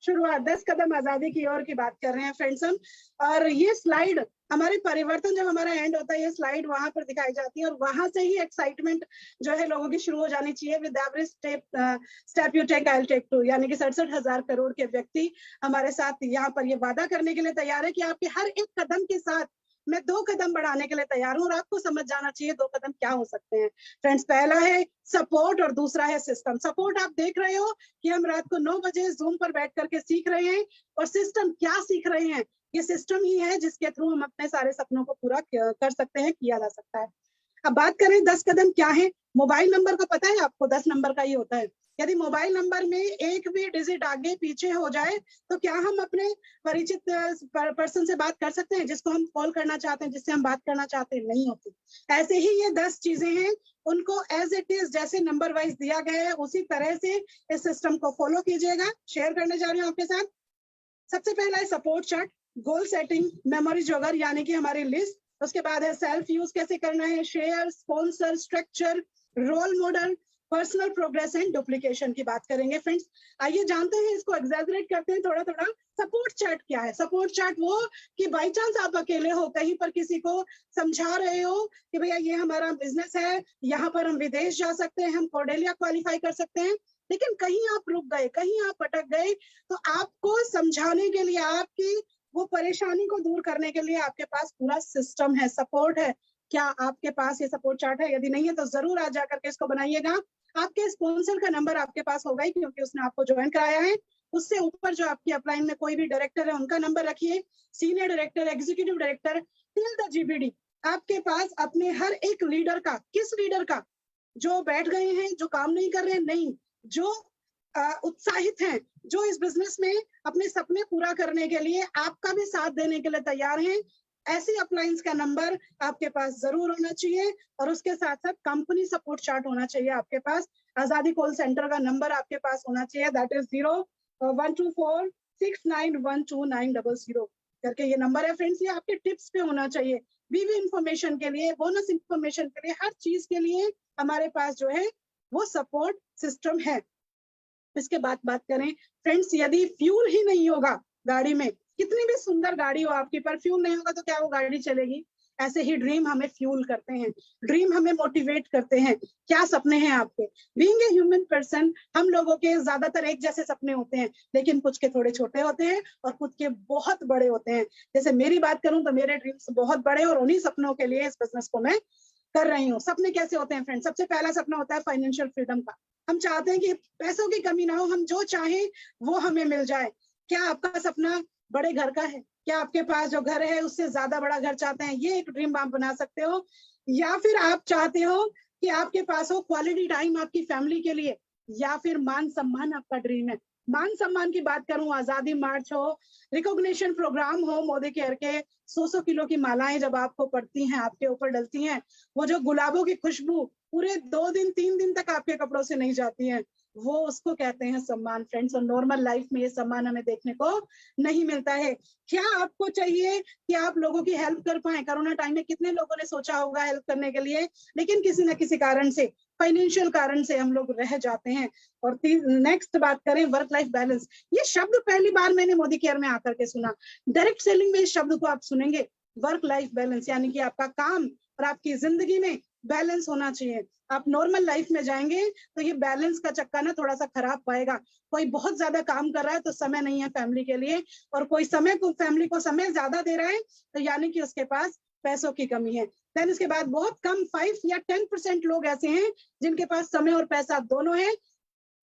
शुरुआत 10 कदम आजादी की ओर की बात कर रहे हैं फ्रेंड्स हम। और ये स्लाइड हमारे परिवर्तन जब हमारा एंड होता है, ये स्लाइड वहां पर दिखाई जाती है और वहां से ही एक्साइटमेंट जो है लोगों की शुरू हो जानी चाहिए। With every step you take I will take two, यानी कि 67,000 करोड़ के व्यक्ति हमारे साथ यहाँ पर ये वादा करने के लिए तैयार है कि आपके हर एक कदम के साथ मैं 2 कदम बढ़ाने के लिए तैयार हूँ। और आपको समझ जाना चाहिए 2 कदम क्या हो सकते हैं फ्रेंड्स। पहला है सपोर्ट और दूसरा है सिस्टम। सपोर्ट आप देख रहे हो कि हम रात को 9 बजे जूम पर बैठ करके सीख रहे हैं, और सिस्टम क्या सीख रहे हैं, ये सिस्टम ही है जिसके थ्रू हम अपने सारे सपनों को पूरा कर सकते हैं, किया जा सकता है। अब बात करें 10 कदम क्या है। मोबाइल नंबर का पता है आपको, 10 नंबर का ही होता है। यदि मोबाइल नंबर में एक भी डिजिट आगे पीछे हो जाए तो क्या हम अपने परिचित पर्सन से बात कर सकते हैं, जिसको हम कॉल करना चाहते हैं, जिससे हम बात करना चाहते हैं? नहीं होती। ऐसे ही ये 10 चीजें हैं, उनको एज इट इज जैसे नंबर वाइज दिया गया है उसी तरह से इस सिस्टम को फॉलो कीजिएगा। शेयर करने जा रही हूँ आपके साथ। सबसे पहला है support chart, goal setting, memory jogger यानी कि हमारी लिस्ट। उसके बाद है सेल्फ यूज कैसे करना है, share, sponsor, structure, role model, personal progress and duplication की बात करेंगे फ्रेंड्स। आइए जानते हैं, इसको एग्जैजरेट करते हैं थोड़ा थोड़ा। सपोर्ट चार्ट क्या है? सपोर्ट चार्ट वो कि बाई चांस आप अकेले हो, कहीं पर किसी को समझा रहे हो कि भैया ये हमारा बिजनेस है, यहाँ पर हम विदेश जा सकते हैं, हम कॉर्डेलिया क्वालिफाई कर सकते हैं, लेकिन कहीं आप रुक गए, कहीं आप अटक गए, तो आपको समझाने के लिए, आपकी वो परेशानी को दूर करने के लिए आपके पास पूरा सिस्टम है, सपोर्ट है। क्या आपके पास ये सपोर्ट चार्ट है? यदि नहीं है तो जरूर आज जाकर के इसको बनाइएगा। आपके स्पॉन्सर का नंबर आपके पास होगा ही, क्योंकि उसने आपको ज्वाइन कराया है। उससे ऊपर जो आपकी अपलाइन में कोई भी डायरेक्टर है उनका नंबर रखिए, senior director, executive director till the GBD. आपके पास अपने हर एक लीडर का, किस लीडर का? जो बैठ गए हैं, जो काम नहीं कर रहे हैं, नहीं, जो उत्साहित हैं, जो इस बिजनेस में अपने सपने पूरा करने के लिए आपका भी साथ देने के लिए तैयार हैं, ऐसी अपलाइंस का नंबर आपके पास जरूर होना चाहिए। और उसके साथ साथ कंपनी सपोर्ट चार्ट होना चाहिए आपके पास। आजादी कॉल सेंटर का नंबर आपके पास होना चाहिए, दैट इज 0124691290 करके ये नंबर है फ्रेंड्स। ये आपके टिप्स पे होना चाहिए, बीवी इंफॉर्मेशन के लिए, बोनस इंफॉर्मेशन के लिए, हर चीज के लिए हमारे पास जो है वो सपोर्ट सिस्टम है। इसके बाद बात करें फ्रेंड्स, यदि फ्यूल ही नहीं होगा गाड़ी में, कितनी भी सुंदर गाड़ी हो आपकी, पर फ्यूल नहीं होगा तो क्या वो गाड़ी चलेगी? ऐसे ही ड्रीम हमें फ्यूल करते हैं, ड्रीम हमें मोटिवेट करते हैं। क्या सपने हैं आपके? बीइंग ए ह्यूमन पर्सन, हम लोगों के ज्यादातर एक जैसे सपने होते हैं, लेकिन कुछ के थोड़े छोटे होते हैं और कुछ के बहुत बड़े होते हैं। जैसे मेरी बात करूं तो मेरे ड्रीम्स बहुत बड़े, और उन्हीं सपनों के लिए इस बिजनेस को मैं कर रही हूँ। सपने कैसे होते हैं फ्रेंड? सबसे पहला सपना होता है फाइनेंशियल फ्रीडम का। हम चाहते हैं कि पैसों की कमी ना हो, हम जो चाहें वो हमें मिल जाए। क्या आपका सपना बड़े घर का है? क्या आपके पास जो घर है उससे ज्यादा बड़ा घर चाहते हैं? ये एक ड्रीम आप बना सकते हो। या फिर आप चाहते हो कि आपके पास हो क्वालिटी टाइम आपकी फैमिली के लिए, या फिर मान सम्मान आपका ड्रीम है। मान सम्मान की बात करूं, आजादी मार्च हो, रिकॉग्निशन प्रोग्राम हो, मोदी केयर के 100 किलो की मालाएं जब आपको पड़ती हैं, आपके ऊपर डलती हैं, वो जो गुलाबों की खुशबू पूरे 2 दिन 3 दिन तक आपके कपड़ों से नहीं जाती है, वो उसको कहते हैं सम्मान फ्रेंड्स। और नॉर्मल लाइफ में ये सम्मान हमें देखने को नहीं मिलता है। क्या आपको चाहिए कि आप लोगों की हेल्प कर पाए? कोरोना टाइम में कितने लोगों ने सोचा होगा हेल्प करने के लिए, लेकिन किसी न किसी कारण से, फाइनेंशियल कारण से हम लोग रह जाते हैं। और नेक्स्ट बात करें वर्क लाइफ बैलेंस। ये शब्द पहली बार मैंने मोदी केयर में आकर के सुना। डायरेक्ट सेलिंग में इस शब्द को आप सुनेंगे, वर्क लाइफ बैलेंस, यानी कि आपका काम और आपकी जिंदगी में बैलेंस होना चाहिए। आप नॉर्मल लाइफ में जाएंगे तो ये बैलेंस का चक्का ना थोड़ा सा खराब पाएगा। कोई बहुत ज्यादा काम कर रहा है तो समय नहीं है फैमिली के लिए, और कोई फैमिली को समय ज्यादा दे रहा है तो यानी कि उसके पास पैसों की कमी है। देन इसके बाद बहुत कम 5 या 10% लोग ऐसे हैं जिनके पास समय और पैसा दोनों है।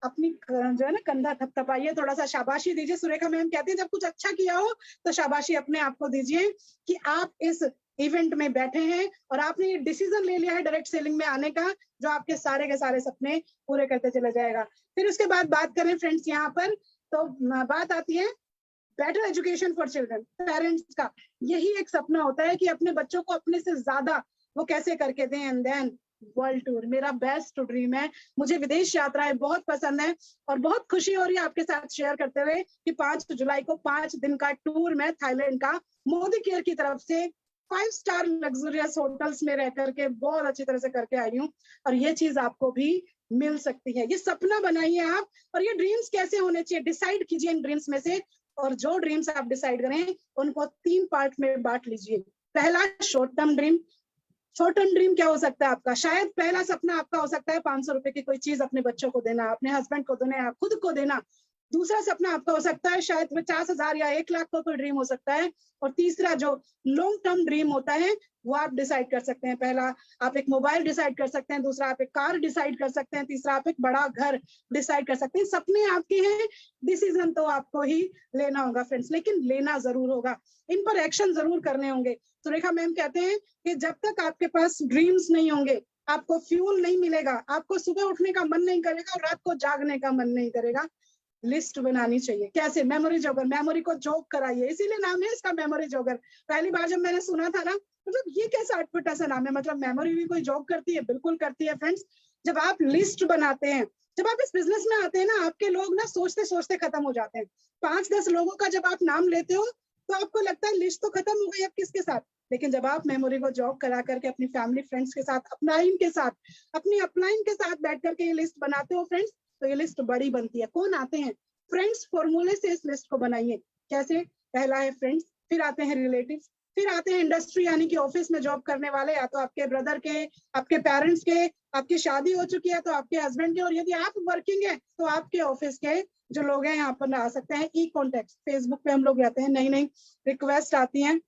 अपनी जो है ना कंधा थपथपाइए, थोड़ा सा शाबाशी दीजिए। सुरेखा मैम कहती है जब कुछ अच्छा किया हो तो शाबाशी अपने आप को दीजिए कि आप इस इवेंट में बैठे हैं और आपने ये डिसीजन ले लिया है डायरेक्ट सेलिंग में आने का, जो आपके सारे के सारे सपने पूरे करते चला जाएगा। फिर उसके बाद बात करें फ्रेंड्स यहाँ पर, तो बात आती है better education for children, parents का यही एक सपना होता है कि अपने बच्चों को अपने से ज्यादा वो कैसे करके दें। एंड देन वर्ल्ड टूर मेरा बेस्ट ड्रीम है। मुझे विदेश यात्राएं बहुत पसंद है और बहुत खुशी हो रही है आपके साथ शेयर करते हुए कि 5 जुलाई को 5 दिन का टूर मैं थाईलैंड का मोदी केयर की तरफ से 5 स्टार लग्जरियस होटल्स में रह करके बहुत अच्छी तरह से करके आई हूँ। और ये चीज आपको भी मिल सकती है। ये सपना बनाइए आप, और ये ड्रीम्स कैसे होने चाहिए डिसाइड कीजिए इन ड्रीम्स में से, और जो ड्रीम्स आप डिसाइड करें उनको 3 पार्ट में बांट लीजिए। पहला short term dream. Short term dream क्या हो सकता है आपका? शायद पहला सपना आपका हो सकता है 500 रुपए की कोई चीज अपने बच्चों को देना, अपने हस्बैंड को देना, खुद को देना। दूसरा सपना आपका हो सकता है शायद 50,000 या 1 लाख का कोई ड्रीम हो सकता है। और तीसरा जो लॉन्ग टर्म ड्रीम होता है वो आप डिसाइड कर सकते हैं। पहला आप एक मोबाइल डिसाइड कर सकते हैं, दूसरा आप एक कार डिसाइड कर सकते हैं, तीसरा आप एक बड़ा घर डिसाइड कर सकते हैं। सपने आपके हैं, डिसीजन तो आपको ही लेना होगा फ्रेंड्स, लेकिन लेना जरूर होगा, इन पर एक्शन जरूर करने होंगे। सुरेखा मैम कहते हैं कि जब तक आपके पास ड्रीम्स नहीं होंगे आपको फ्यूल नहीं मिलेगा, आपको सुबह उठने का मन नहीं करेगा और रात को जागने का मन नहीं करेगा। लिस्ट बनानी चाहिए। कैसे? मेमोरी जोगर, मेमोरी को जोग कराइए, इसीलिए नाम है इसका मेमोरी जोगर। पहली बार जब मैंने सुना था ना, मतलब ये कैसा अटपटा सा नाम है, मतलब मेमोरी भी कोई जॉब करती है? बिल्कुल करती है फ्रेंड्स। जब आप लिस्ट बनाते हैं, जब आप इस बिजनेस में आते हैं ना, आपके लोग ना सोचते सोचते खत्म हो जाते हैं। 5-10 लोगों का जब आप नाम लेते हो तो आपको लगता है लिस्ट तो खत्म हो गई, अब किसके साथ? लेकिन जब आप मेमोरी को जॉब करा करके अपनी फैमिली फ्रेंड्स के साथ, अपलाइन के साथ, अपनी अपलाइन के साथ बैठ करके ये लिस्ट बनाते हो फ्रेंड्स, तो ये लिस्ट बड़ी बनती है। कौन आते हैं? फ्रेंड्स फॉर्मूले से इस लिस्ट को बनाइए। कैसे? पहला है फ्रेंड्स, फिर आते हैं रिलेटिव्स, फिर आते हैं इंडस्ट्री यानी कि ऑफिस में जॉब करने वाले, या तो आपके ब्रदर के, आपके पेरेंट्स के, आपकी शादी हो चुकी है तो आपके हस्बैंड के, और यदि आप वर्किंग है तो आपके ऑफिस के जो लोग हैं यहाँ पर आ सकते हैं। ई कॉन्टेक्ट, फेसबुक पे हम लोग रहते हैं, नई नई रिक्वेस्ट आती हैं।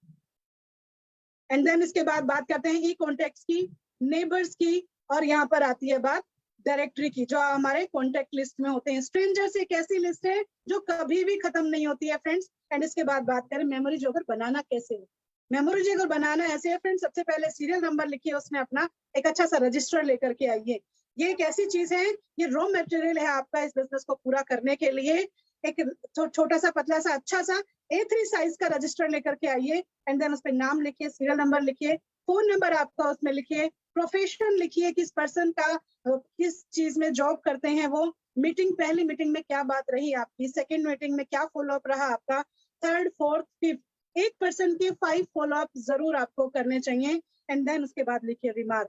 एंड देन इसके बाद बात करते हैं ई कॉन्टेक्ट की, नेबर्स की, और यहाँ पर आती है बात डायरेक्टरी की, जो हमारे कॉन्टेक्ट लिस्ट में होते हैं। स्ट्रेंजर्स एक ऐसी लिस्ट है जो कभी भी खत्म नहीं होती है फ्रेंड्स। एंड इसके बाद बात करें मेमोरी जोगर बनाना कैसे है। मेमोरी जोगर बनाना ऐसे है फ्रेंड्स, सबसे पहले सीरियल नंबर लिखिए, उसमें अपना एक अच्छा सा रजिस्टर लेकर के आइए। ये एक ऐसी चीज है, ये रॉ मटेरियल है आपका इस बिजनेस को पूरा करने के लिए। एक छोटा सा पतला सा अच्छा सा A3 साइज का रजिस्टर लेकर के आइए। एंड देन उस पर नाम लिखिए, सीरियल नंबर लिखिए, फोन नंबर आपका उसमें लिखिए, प्रोफेशन लिखिए, किस पर्सन का किस चीज में जॉब करते हैं वो, मीटिंग, पहली मीटिंग में क्या बात रही आपकी, सेकंड मीटिंग में क्या फॉलोअप रहा आपका, थर्ड, फोर्थ, फिफ्थ, एक पर्सन के 5 फॉलोअप जरूर आपको करने चाहिए। एंड देन उसके बाद लिखिए रिमार्क।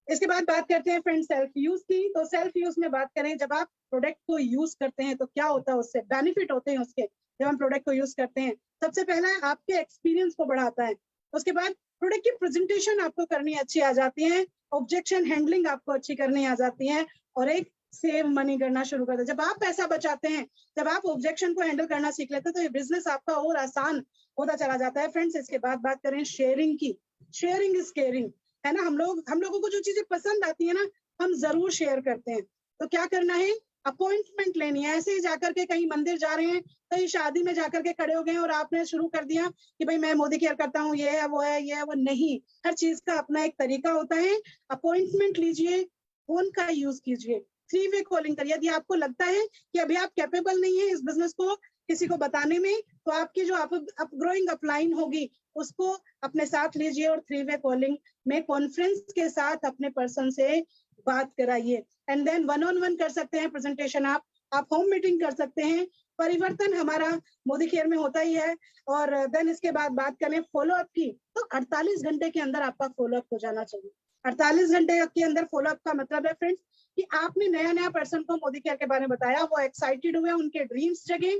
इसके बाद बात करते हैं फ्रेंड्स सेल्फ यूज की। तो सेल्फ यूज में बात करें, जब आप प्रोडक्ट को यूज करते हैं तो क्या होता है, उससे बेनिफिट होते हैं उसके। जब हम प्रोडक्ट को यूज करते हैं, सबसे पहला आपके एक्सपीरियंस को बढ़ाता है। उसके बाद प्रोडक्ट की प्रेजेंटेशन आपको करनी अच्छी आ जाती है, ऑब्जेक्शन हैंडलिंग आपको अच्छी करनी आ जाती है, और एक सेव मनी करना शुरू करते हैं। जब आप पैसा बचाते हैं, जब आप ऑब्जेक्शन को हैंडल करना सीख लेते हैं, तो ये बिजनेस आपका और आसान होता चला जाता है फ्रेंड्स। इसके बाद बात करें शेयरिंग की। शेयरिंग इज केयरिंग, है ना। हम लोगों को जो चीजें पसंद आती है ना, हम जरूर शेयर करते हैं। तो क्या करना है, अपॉइंटमेंट लेनी है। ऐसे ही जाकर के कहीं मंदिर जा रहे हैं, कहीं शादी में जाकर के खड़े हो गए और आपने शुरू कर दिया कि भाई मैं मोदी केयर करता हूँ, ये है वो है, ये है वो नहीं। हर चीज का अपना एक तरीका होता है। अपॉइंटमेंट लीजिए, फोन का यूज कीजिए, 3 वे कॉलिंग करिए। यदि आपको लगता है कि अभी आप कैपेबल नहीं है इस बिजनेस को किसी को बताने में, तो आपकी जो अप ग्रोइंग अपलाइन होगी उसको अपने साथ लीजिए और 3 वे कॉलिंग में कॉन्फ्रेंस के साथ अपने पर्सन से बात कराइए। एंड देन 1-on-1 कर सकते हैं प्रेजेंटेशन, आप होम मीटिंग कर सकते हैं। परिवर्तन हमारा मोदी केयर में होता ही है। और देन इसके बाद बात करें फॉलोअप की, तो 48 घंटे के अंदर आपका फॉलोअप हो जाना चाहिए। 48 घंटे के अंदर फॉलोअप का मतलब है फ्रेंड्स कि आपने नया पर्सन को मोदी केयर के बारे में बताया, वो एक्साइटेड हुए, उनके ड्रीम्स जगे।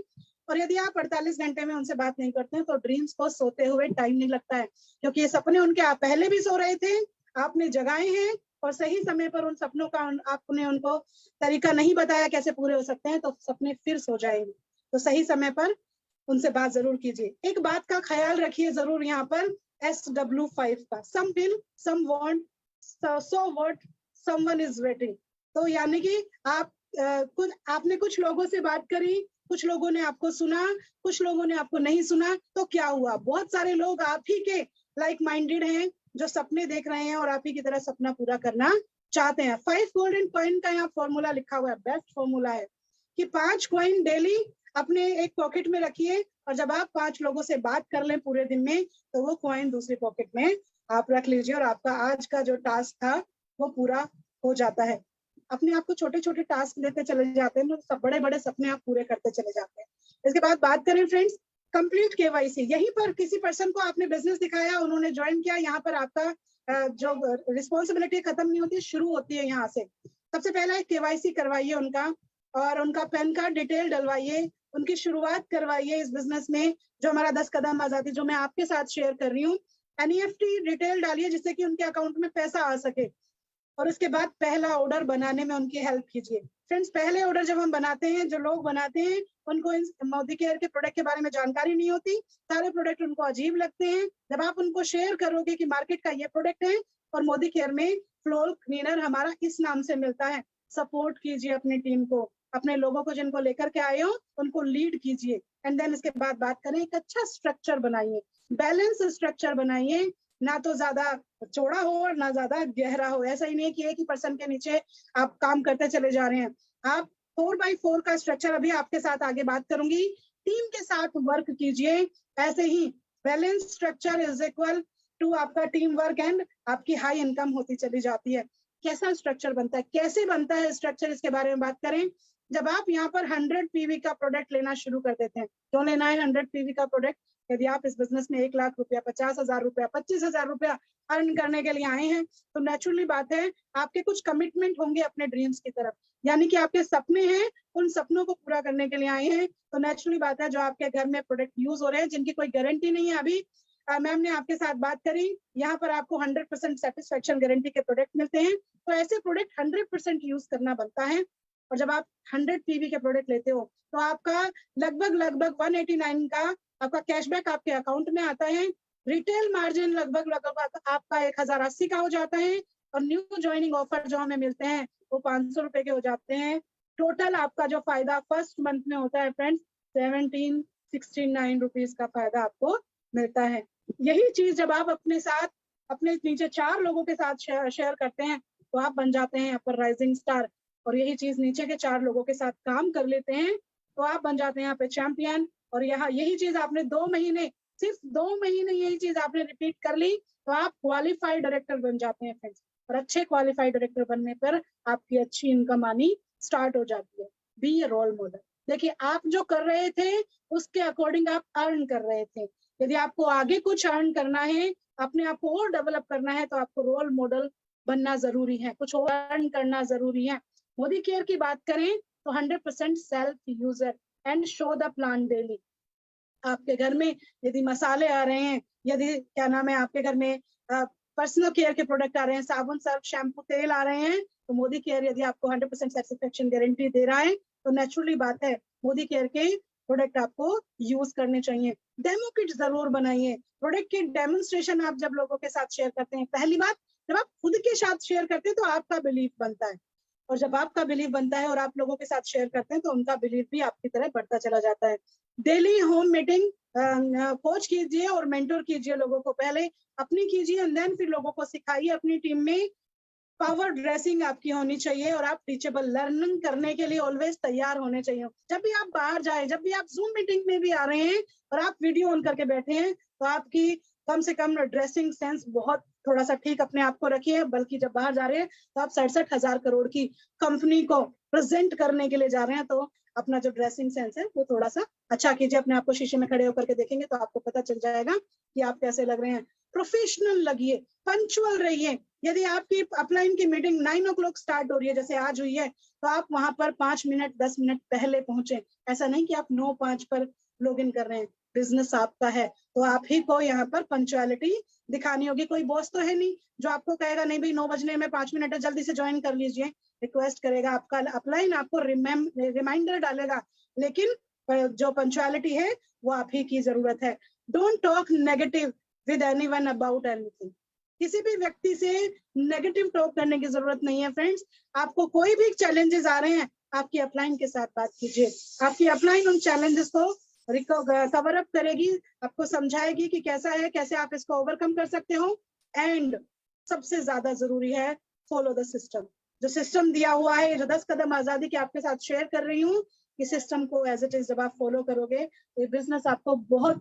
और यदि आप 48 घंटे में उनसे बात नहीं करते हैं तो ड्रीम्स को सोते हुए टाइम नहीं लगता है, क्योंकि ये सपने उनके आप पहले भी सो रहे थे, आपने जगाए हैं, और सही समय पर उन सपनों का आपने उनको तरीका नहीं बताया कैसे पूरे हो सकते हैं, तो सपने फिर सो जाएंगे। तो सही समय पर उनसे बात जरूर कीजिए। एक बात का ख्याल रखिए जरूर यहाँ पर, SW5 का, some will, some want, so what, someone is waiting. तो यानी कि आपने कुछ लोगों से बात करी, कुछ लोगों ने आपको सुना, कुछ लोगों ने आपको नहीं सुना, तो क्या हुआ, बहुत सारे लोग आप ही के लाइक माइंडेड हैं जो सपने देख रहे हैं और आप ही की तरह सपना पूरा करना चाहते हैं। 5 गोल्डन कॉइन का यहाँ फॉर्मूला लिखा हुआ है, बेस्ट फॉर्मूला है कि 5 कॉइन डेली अपने एक पॉकेट में रखिए, और जब आप 5 लोगों से बात कर लें पूरे दिन में, तो वो कॉइन दूसरी पॉकेट में आप रख लीजिए, और आपका आज का जो टास्क था वो पूरा हो जाता है। अपने आप को छोटे छोटे टास्क देते चले जाते हैं, तो सब बड़े बड़े सपने आप पूरे करते चले जाते हैं। इसके बाद बात करें फ्रेंड्स, कंप्लीट केवाईसी। यहीं पर किसी पर्सन को आपने बिजनेस दिखाया, उन्होंने ज्वाइन किया, यहाँ पर आपका जो रिस्पॉन्सिबिलिटी खत्म नहीं होती, शुरू होती है यहाँ से। सबसे पहला है केवाईसी करवाइए उनका, और उनका पैन कार्ड डिटेल डलवाइए, उनकी शुरुआत करवाइए इस बिजनेस में, जो हमारा 10 कदम आजादी जो मैं आपके साथ शेयर कर रही हूँ। एनईएफटी डिटेल डालिए जिससे कि उनके अकाउंट में पैसा आ सके, और उसके बाद पहला ऑर्डर बनाने में उनकी हेल्प कीजिए। फ्रेंड्स, पहले ऑर्डर जब हम बनाते हैं, जो लोग बनाते हैं उनको मोदी केयर के प्रोडक्ट के बारे में जानकारी नहीं होती, सारे प्रोडक्ट उनको अजीब लगते हैं। जब आप उनको शेयर करोगे कि मार्केट का ये प्रोडक्ट है और मोदी केयर में फ्लोर क्लीनर हमारा इस नाम से मिलता है, सपोर्ट कीजिए अपनी टीम को, अपने लोगों को जिनको लेकर के आए हो उनको लीड कीजिए। एंड देन इसके बाद बात करें, एक अच्छा स्ट्रक्चर बनाइए, बैलेंस स्ट्रक्चर बनाइए, ना तो ज्यादा चौड़ा हो और ना ज्यादा गहरा हो। ऐसा ही नहीं है कि एक ही पर्सन के नीचे आप काम करते चले जा रहे हैं। आप 4x4 का स्ट्रक्चर अभी आपके साथ आगे बात करूंगी, टीम के साथ वर्क कीजिए। ऐसे ही balance structure is equal to आपका टीम वर्क एंड आपकी हाई इनकम होती चली जाती है। कैसा स्ट्रक्चर बनता है, कैसे बनता है स्ट्रक्चर, इसके बारे में बात करें। जब आप यहाँ पर 100 पीवी का प्रोडक्ट लेना शुरू कर देते हैं, क्यों लेना है 100 पीवी का प्रोडक्ट? यदि आप इस बिजनेस में 1 लाख रुपया, 50,000 रुपया, 25,000 रुपया अर्न करने के लिए आए हैं, तो नेचुरली बात है आपके कुछ कमिटमेंट होंगे अपने ड्रीम्स की तरफ, यानी कि आपके सपने हैं, उन सपनों को पूरा करने के लिए आए हैं। तो नेचुरली बात है जो आपके घर में प्रोडक्ट यूज हो रहे हैं, जिनकी कोई गारंटी नहीं है, अभी मैम ने आपके साथ बात करी, यहाँ पर आपको 100% सेटिस्फेक्शन गारंटी के प्रोडक्ट मिलते हैं। तो ऐसे प्रोडक्ट 100% यूज करना बनता है। और जब आप 100 पीवी के प्रोडक्ट लेते हो तो आपका लगभग 189 का आपका कैशबैक आपके अकाउंट में आता है। रिटेल मार्जिन लगभग आपका 1080 का हो जाता है, और न्यू ज्वाइनिंग ऑफर जो हमें मिलते हैं वो 500 रुपए के हो जाते हैं। टोटल आपका जो फायदा फर्स्ट मंथ में होता है फ्रेंड्स 1769 रुपीज का फायदा आपको मिलता है। यही चीज जब आप अपने साथ अपने नीचे 4 लोगों के साथ शेयर करते हैं तो आप बन जाते हैं यहाँ पर राइजिंग स्टार, और यही चीज नीचे के 4 लोगों के साथ काम कर लेते हैं तो आप बन जाते हैं यहाँ पे चैंपियन। और यहाँ यही चीज आपने 2 महीने, सिर्फ 2 महीने यही चीज आपने रिपीट कर ली तो आप क्वालिफाइड डायरेक्टर बन जाते हैं फ्रेंड्स। और अच्छे क्वालिफाइड डायरेक्टर बनने पर आपकी अच्छी इनकम आनी स्टार्ट हो जाती है। बी ए रोल मॉडल। देखिए, आप जो कर रहे थे उसके अकॉर्डिंग आप अर्न कर रहे थे। यदि आपको आगे कुछ अर्न करना है, अपने आप को और डेवलप करना है, तो आपको रोल मॉडल बनना जरूरी है, कुछ और अर्न करना जरूरी है। मोदी केयर की बात करें तो 100% self user and show the plan daily. आपके घर में यदि मसाले आ रहे हैं, यदि क्या नाम है आपके घर में पर्सनल केयर के प्रोडक्ट आ रहे हैं, साबुन, सर्फ, शैम्पू, तेल आ रहे हैं, तो मोदी केयर यदि आपको 100% सेटिस्फेक्शन गारंटी दे रहा है तो नेचुरली बात है मोदी केयर के प्रोडक्ट आपको यूज करने चाहिए। डेमो किट जरूर बनाइए। प्रोडक्ट की डेमोन्स्ट्रेशन आप जब लोगों के साथ शेयर करते हैं, पहली बात जब आप खुद के साथ शेयर करते हैं तो आपका बिलीफ बनता है, और जब आपका बिलीफ बनता है और आप लोगों के साथ शेयर करते हैं तो उनका बिलीफ भी आपकी तरह बढ़ता चला जाता है। डेली होम मीटिंग कोच कीजिए और मेंटोर कीजिए लोगों को, पहले अपनी कीजिए एंड देन फिर लोगों को सिखाइए। अपनी टीम में पावर ड्रेसिंग आपकी होनी चाहिए और आप टीचेबल लर्निंग करने के लिए ऑलवेज तैयार होने चाहिए। जब भी आप बाहर जाए, जब भी आप जूम मीटिंग में भी आ रहे हैं और आप वीडियो ऑन करके बैठे हैं, तो आपकी कम से कम ड्रेसिंग सेंस बहुत थोड़ा सा ठीक अपने आप को रखिए। बल्कि जब बाहर जा रहे हैं तो आप 67,000 करोड़ की कंपनी को प्रेजेंट करने के लिए जा रहे हैं, तो अपना जो ड्रेसिंग सेंस है वो थोड़ा सा अच्छा कीजिए। अपने आप को शीशे में खड़े होकर के देखेंगे तो आपको पता चल जाएगा कि आप कैसे लग रहे हैं। प्रोफेशनल लगिए, पंक्चुअल रहिए। यदि आपकी अपलाइन की मीटिंग 9 o'clock स्टार्ट हो रही है जैसे आज हुई है, तो आप वहां पर 5 मिनट 10 मिनट पहले पहुंचे। ऐसा नहीं कि आप 9:05 पर लॉग इन कर रहे हैं। बिजनेस आपका है तो आप ही को यहाँ पर पंक्चुअलिटी दिखानी होगी। कोई बॉस तो है नहीं जो आपको कहेगा नहीं भाई 9 बजने में 5 मिनट है, जल्दी से ज्वाइन कर लीजिए। रिक्वेस्ट करेगा, आपका अपलाइन आपको रिमाइंडर डालेगा, लेकिन जो पंक्चुअलिटी है वो आप ही की जरूरत है। Don't talk negative with anyone about anything. किसी भी व्यक्ति से नेगेटिव टॉक करने की जरूरत नहीं है फ्रेंड्स। आपको कोई भी चैलेंजेस आ रहे हैं, आपकी अपलाइन के साथ बात कीजिए। आपकी अपलाइन उन चैलेंजेस को कवर अप करेगी, आपको समझाएगी कि कैसा है, कैसे आप इसको ओवरकम कर सकते हो। एंड सबसे ज्यादा जरूरी है फॉलो द सिस्टम। जो सिस्टम दिया हुआ है, जो 10 कदम आजादी के आपके साथ शेयर कर रही हूँ, कि सिस्टम को एज इट इज जब आप फॉलो करोगे तो ये बिजनेस आपको बहुत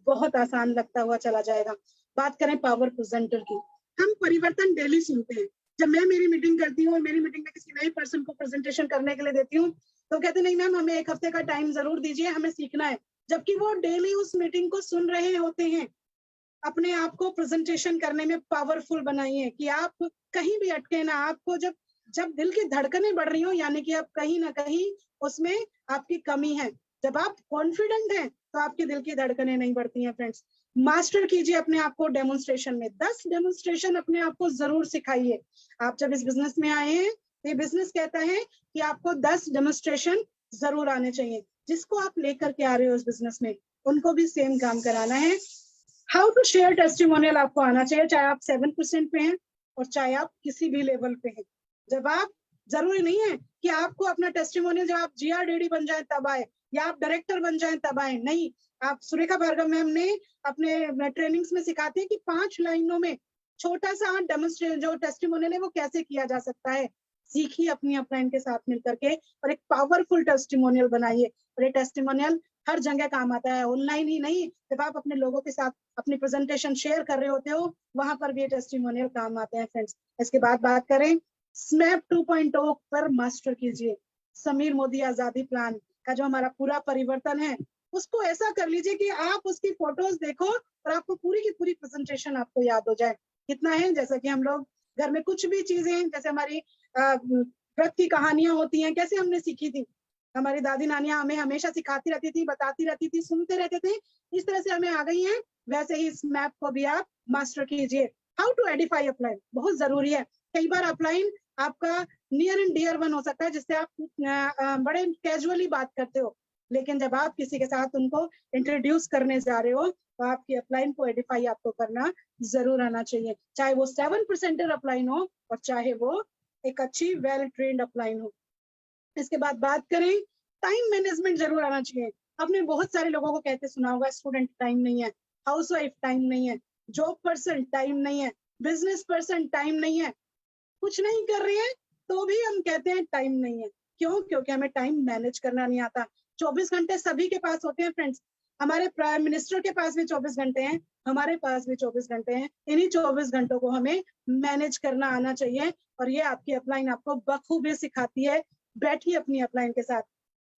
बहुत आसान लगता हुआ चला जाएगा। बात करें पावर प्रेजेंटर की, हम परिवर्तन डेली सुनते हैं। जब मैं मेरी मीटिंग करती हूँ और मेरी मीटिंग में किसी नए पर्सन को प्रेजेंटेशन करने के लिए देती हूँ तो कहते नहीं मैम हमें 1 हफ्ते का टाइम जरूर दीजिए, हमें सीखना है, जबकि वो डेली उस मीटिंग को सुन रहे होते हैं। अपने आप को प्रेजेंटेशन करने में पावरफुल बनाइए कि आप कहीं भी अटके ना। आपको जब जब दिल की धड़कनें बढ़ रही हो यानी कि आप कहीं ना कहीं उसमें आपकी कमी है। जब आप कॉन्फिडेंट हैं तो आपकी दिल की धड़कनें नहीं बढ़ती हैं फ्रेंड्स। मास्टर कीजिए अपने आप को डेमोन्स्ट्रेशन में, 10 डेमोन्स्ट्रेशन अपने आप को जरूर सिखाइए। आप जब इस बिजनेस में आए हैं तो ये बिजनेस कहता है कि आपको 10 डेमोन्स्ट्रेशन जरूर आने चाहिए। जिसको आप लेकर के आ रहे हो इस बिजनेस में उनको भी सेम काम कराना है। हाउ टू शेयर टेस्टिमोनियल आपको आना चाहिए, चाहे आप 7% पे हैं और चाहे आप किसी भी लेवल पे हैं। जब आप, जरूरी नहीं है कि आपको अपना टेस्टिमोनियल जब आप GRDD बन जाए तब आए या आप डायरेक्टर बन जाए तब आए, नहीं। आप सुरेखा भार्गव मैम ने अपने ट्रेनिंग्स में सिखाते हैं कि 5 लाइनों में छोटा सा डेमोन्स्ट्रेशन जो टेस्टिमोनियल है वो कैसे किया जा सकता है। सीखिए अपनी अपलाइन के साथ मिलकर के और एक पावरफुल टेस्टिमोनियल बनाइए। और ये टेस्टिमोनियल हर जगह काम आता है, ऑनलाइन ही नहीं, जब आप अपने लोगों के साथ अपनी प्रेजेंटेशन शेयर कर रहे होते हो वहां पर भी ये टेस्टिमोनियल काम आते हैं फ्रेंड्स। इसके बाद बात करें स्मैप 2.0 पर मास्टर कीजिए। समीर मोदी आजादी प्लान का जो हमारा पूरा परिवर्तन है उसको ऐसा कर लीजिए कि आप उसकी फोटोज देखो और आपको पूरी की पूरी प्रेजेंटेशन आपको याद हो जाए। कितना है, जैसा कि हम लोग घर में कुछ भी चीजें, जैसे हमारी व्रत की कहानियां होती हैं, कैसे हमने सीखी थी, हमारी दादी नानियां हमें हमेशा सिखाती रहती थी, बताती रहती थी, सुनते रहते थे, इस तरह से हमें आ गई हैं। वैसे ही इस मैप को भी आप मास्टर कीजिए। हाउ टू एडिफाई अपलाइन बहुत जरूरी है। कई बार अपलाइन आपका नियर एंड डियर वन हो सकता है जिससे आप बड़े कैजुअली बात करते हो, लेकिन जब आप किसी के साथ उनको इंट्रोड्यूस करने जा रहे हो तो आपकी अपलाइन को एडिफाई आपको करना जरूर आना चाहिए, चाहे वो 7% अपलाइन हो और चाहे वो एक अच्छी वेल ट्रेन्ड अपलाइन हो। इसके बाद बात करें टाइम मैनेजमेंट जरूर आना चाहिए। आपने बहुत सारे लोगों को कहते सुना होगा स्टूडेंट टाइम नहीं है, हाउसवाइफ टाइम नहीं है, जॉब पर्सन टाइम नहीं है, बिजनेस पर्सन टाइम नहीं है, कुछ नहीं कर रहे हैं तो भी हम कहते हैं टाइम नहीं है। क्यों? क्योंकि हमें टाइम मैनेज करना नहीं आता। 24 घंटे सभी के पास होते हैं फ्रेंड्स। हमारे प्राइम मिनिस्टर के पास भी 24 घंटे हैं, हमारे पास भी 24 घंटे हैं। इन्हीं 24 घंटों को हमें मैनेज करना आना चाहिए और ये आपकी अपलाइन आपको बखूबी सिखाती है। बैठिए अपनी अपलाइन के साथ।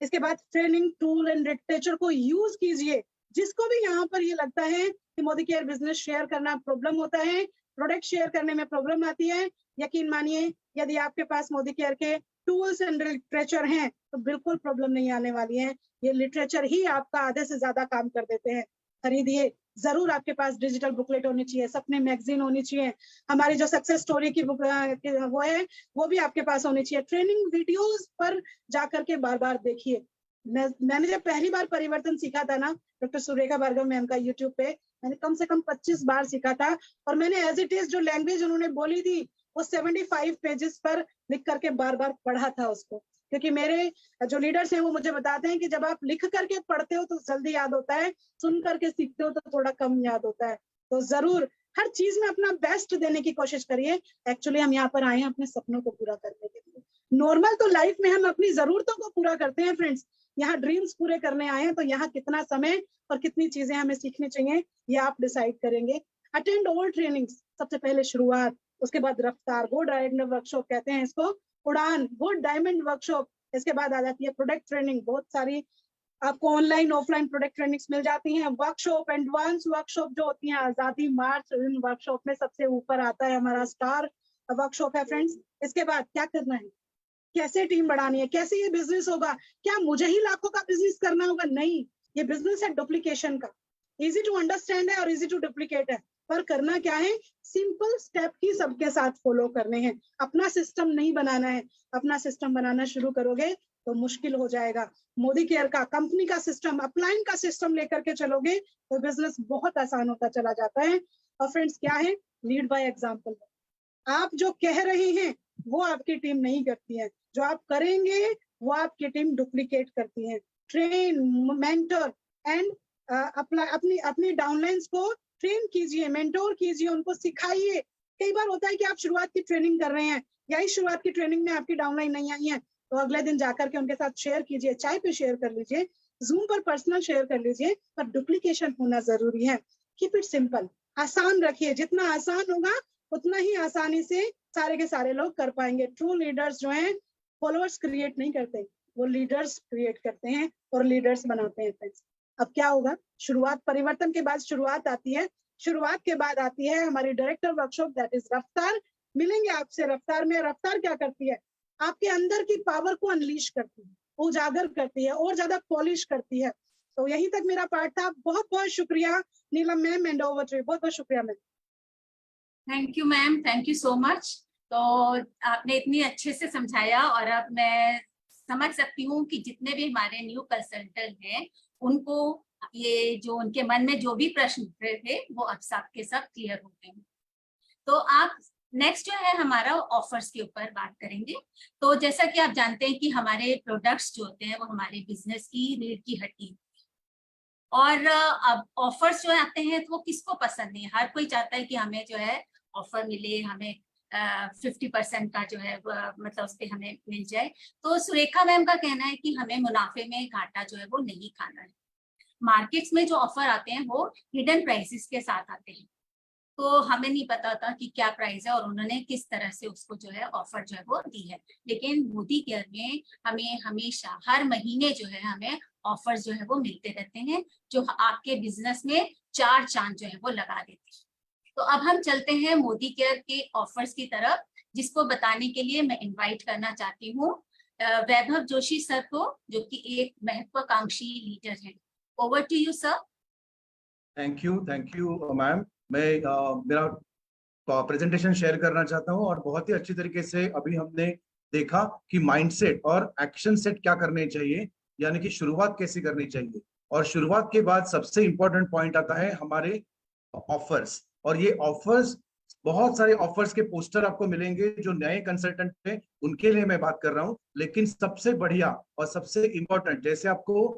इसके बाद ट्रेनिंग टूल एंड लिटरेचर को यूज कीजिए। जिसको भी यहाँ पर ये लगता है कि मोदी केयर बिजनेस शेयर करना प्रॉब्लम होता है, प्रोडक्ट शेयर करने में प्रॉब्लम आती है, यकीन मानिए यदि आपके पास मोदी केयर के टूल्स एंड लिटरेचर हैं तो बिल्कुल प्रॉब्लम नहीं आने वाली है। ये लिटरेचर ही आपका आधे से ज्यादा काम कर देते हैं। खरीदिए जरूर। आपके पास डिजिटल बुकलेट होनी चाहिए, सपने मैगजीन होनी चाहिए, हमारी जो सक्सेस स्टोरी की बुक वो है वो भी आपके पास होनी चाहिए। ट्रेनिंग वीडियोस पर जाकर के बार बार देखिए। मैंने जब पहली बार परिवर्तन सीखा था ना डॉक्टर सुरेखा भार्गव मैम का यूट्यूब पे, मैंने कम से कम 25 बार सीखा था और मैंने एज इट इज जो लैंग्वेज उन्होंने बोली थी वो 75 पेजेस पर लिख करके बार बार पढ़ा था उसको। क्योंकि मेरे जो लीडर्स हैं वो मुझे बताते हैं कि जब आप लिख करके पढ़ते हो तो जल्दी याद होता है, सुन करके सीखते हो तो थोड़ा कम याद होता है। तो जरूर हर चीज में अपना बेस्ट देने की कोशिश करिए। एक्चुअली हम यहाँ पर आए हैं अपने सपनों को पूरा करने के लिए। नॉर्मल तो लाइफ में हम अपनी जरूरतों को पूरा करते हैं फ्रेंड्स, यहाँ ड्रीम्स पूरे करने आए हैं तो यहाँ कितना समय और कितनी चीजें हमें सीखनी चाहिए ये आप डिसाइड करेंगे। अटेंड ऑल ट्रेनिंग्स, सबसे पहले शुरुआत, उसके बाद रफ्तार, गुड डायमंड वर्कशॉप कहते हैं इसको, उड़ान, गुड डायमंड वर्कशॉप। इसके बाद आ जाती है प्रोडक्ट ट्रेनिंग, बहुत सारी आपको ऑनलाइन ऑफलाइन प्रोडक्ट ट्रेनिंग्स मिल जाती हैं। वर्कशॉप, एडवांस वर्कशॉप जो होती हैं, आजादी मार्च इन वर्कशॉप में सबसे ऊपर आता है हमारा स्टार वर्कशॉप है फ्रेंड्स। इसके बाद क्या करना है, कैसे टीम बढ़ानी है, कैसे ये बिजनेस होगा, क्या मुझे ही लाखों का बिजनेस करना होगा? नहीं, ये बिजनेस है डुप्लीकेशन का। इजी टू अंडरस्टैंड है और इजी टू डुप्लीकेट है, पर करना क्या है, सिंपल स्टेप ही सबके साथ फॉलो करने हैं। अपना सिस्टम नहीं बनाना है। अपना सिस्टम बनाना शुरू करोगे तो मुश्किल हो जाएगा। मोदी केयर का, कंपनी का सिस्टम, अपलाइन का सिस्टम लेकर के चलोगे तो बिजनेस बहुत आसान होता चला जाता है। और फ्रेंड्स क्या है, लीड बाय एग्जांपल। आप जो कह रहे हैं वो आपकी टीम नहीं करती है, जो आप करेंगे वो आपकी टीम डुप्लीकेट करती है। ट्रेन, मेंटर एंड अपनी डाउनलाइंस को ट्रेन कीजिए, मेंटोर कीजिए, उनको सिखाइए। कई बार होता है कि आप शुरुआत की ट्रेनिंग कर रहे हैं या इस शुरुआत की ट्रेनिंग में आपकी डाउनलाइन नहीं आई है, तो अगले दिन जाकर के उनके साथ शेयर कीजिए, चाय पे शेयर कर लीजिए, जूम पर पर्सनल शेयर कर लीजिए, पर डुप्लीकेशन होना जरूरी है। कीप इट सिंपल, आसान रखिए, जितना आसान होगा उतना ही आसानी से सारे के सारे लोग कर पाएंगे। ट्रू लीडर्स जो हैं फॉलोअर्स क्रिएट नहीं करते, वो लीडर्स क्रिएट करते हैं और लीडर्स बनाते हैं फ्रेंड्स। अब क्या होगा, शुरुआत, परिवर्तन के बाद शुरुआत आती है, शुरुआत के बाद आती है हमारी डायरेक्टर वर्कशॉप, दैट इज रफ्तार। मिलेंगे आपसे रफ्तार में। रफ्तार क्या करती है, आपके अंदर की पावर को अनलीश करती है, उजागर करती है और ज्यादा पॉलिश करती है। तो यहीं तक मेरा पार्ट था। बहुत बहुत शुक्रिया Neelam ma'am, and over to you. बहुत बहुत शुक्रिया ma'am. Thank you ma'am, thank you so much. तो आपने इतनी अच्छे से समझाया और अब मैं समझ सकती हूँ कि जितने भी हमारे न्यू कंसल्टेंट हैं उनको ये जो उनके मन में जो भी प्रश्न उठ रहे थे वो अब सब के सब क्लियर हो गए। तो आप नेक्स्ट जो है हमारा ऑफर्स के ऊपर बात करेंगे। तो जैसा कि आप जानते हैं कि हमारे प्रोडक्ट्स जो होते हैं वो हमारे बिजनेस की रीढ़ की हड्डी होती है। और अब ऑफर्स जो आते हैं तो वो किसको पसंद नहीं है, हर कोई चाहता है कि हमें जो है ऑफर मिले, हमें 50% का जो है मतलब उस पर हमें मिल जाए। तो सुरेखा मैम का कहना है कि हमें मुनाफे में घाटा जो है वो नहीं खाना है। मार्केट्स में जो ऑफर आते हैं वो हिडन प्राइसेस के साथ आते हैं, तो हमें नहीं पता था कि क्या प्राइस है और उन्होंने किस तरह से उसको जो है ऑफर जो है वो दी है। लेकिन मोदी केयर में हमें हमेशा हर महीने जो है हमें ऑफर्स जो है वो मिलते रहते हैं, जो आपके बिजनेस में 4 चांद जो है वो लगा देते हैं। तो अब हम चलते हैं मोदी केयर के ऑफर्स की तरफ, जिसको बताने के लिए मैं इन्वाइट करना चाहती हूँ वैभव जोशी सर को, जो कि एक महत्वाकांक्षी लीडर है। Over to you sir. Thank you ma'am. मैं मेरा प्रेजेंटेशन शेयर करना चाहता हूं और बहुत ही अच्छी तरीके से अभी हमने देखा कि माइंडसेट और एक्शन सेट क्या करने चाहिए, यानी कि शुरुआत कैसे करनी चाहिए। और शुरुआत के बाद सबसे इंपॉर्टेंट पॉइंट आता है हमारे ऑफर्स। और ये ऑफर्स, बहुत सारे ऑफर्स के पोस्टर आपको मिलेंगे जो नए कंसल्टेंट हैं उनके लिए मैं बात कर रहा हूं। लेकिन सबसे बढ़िया और सबसे इंपॉर्टेंट, जैसे आपको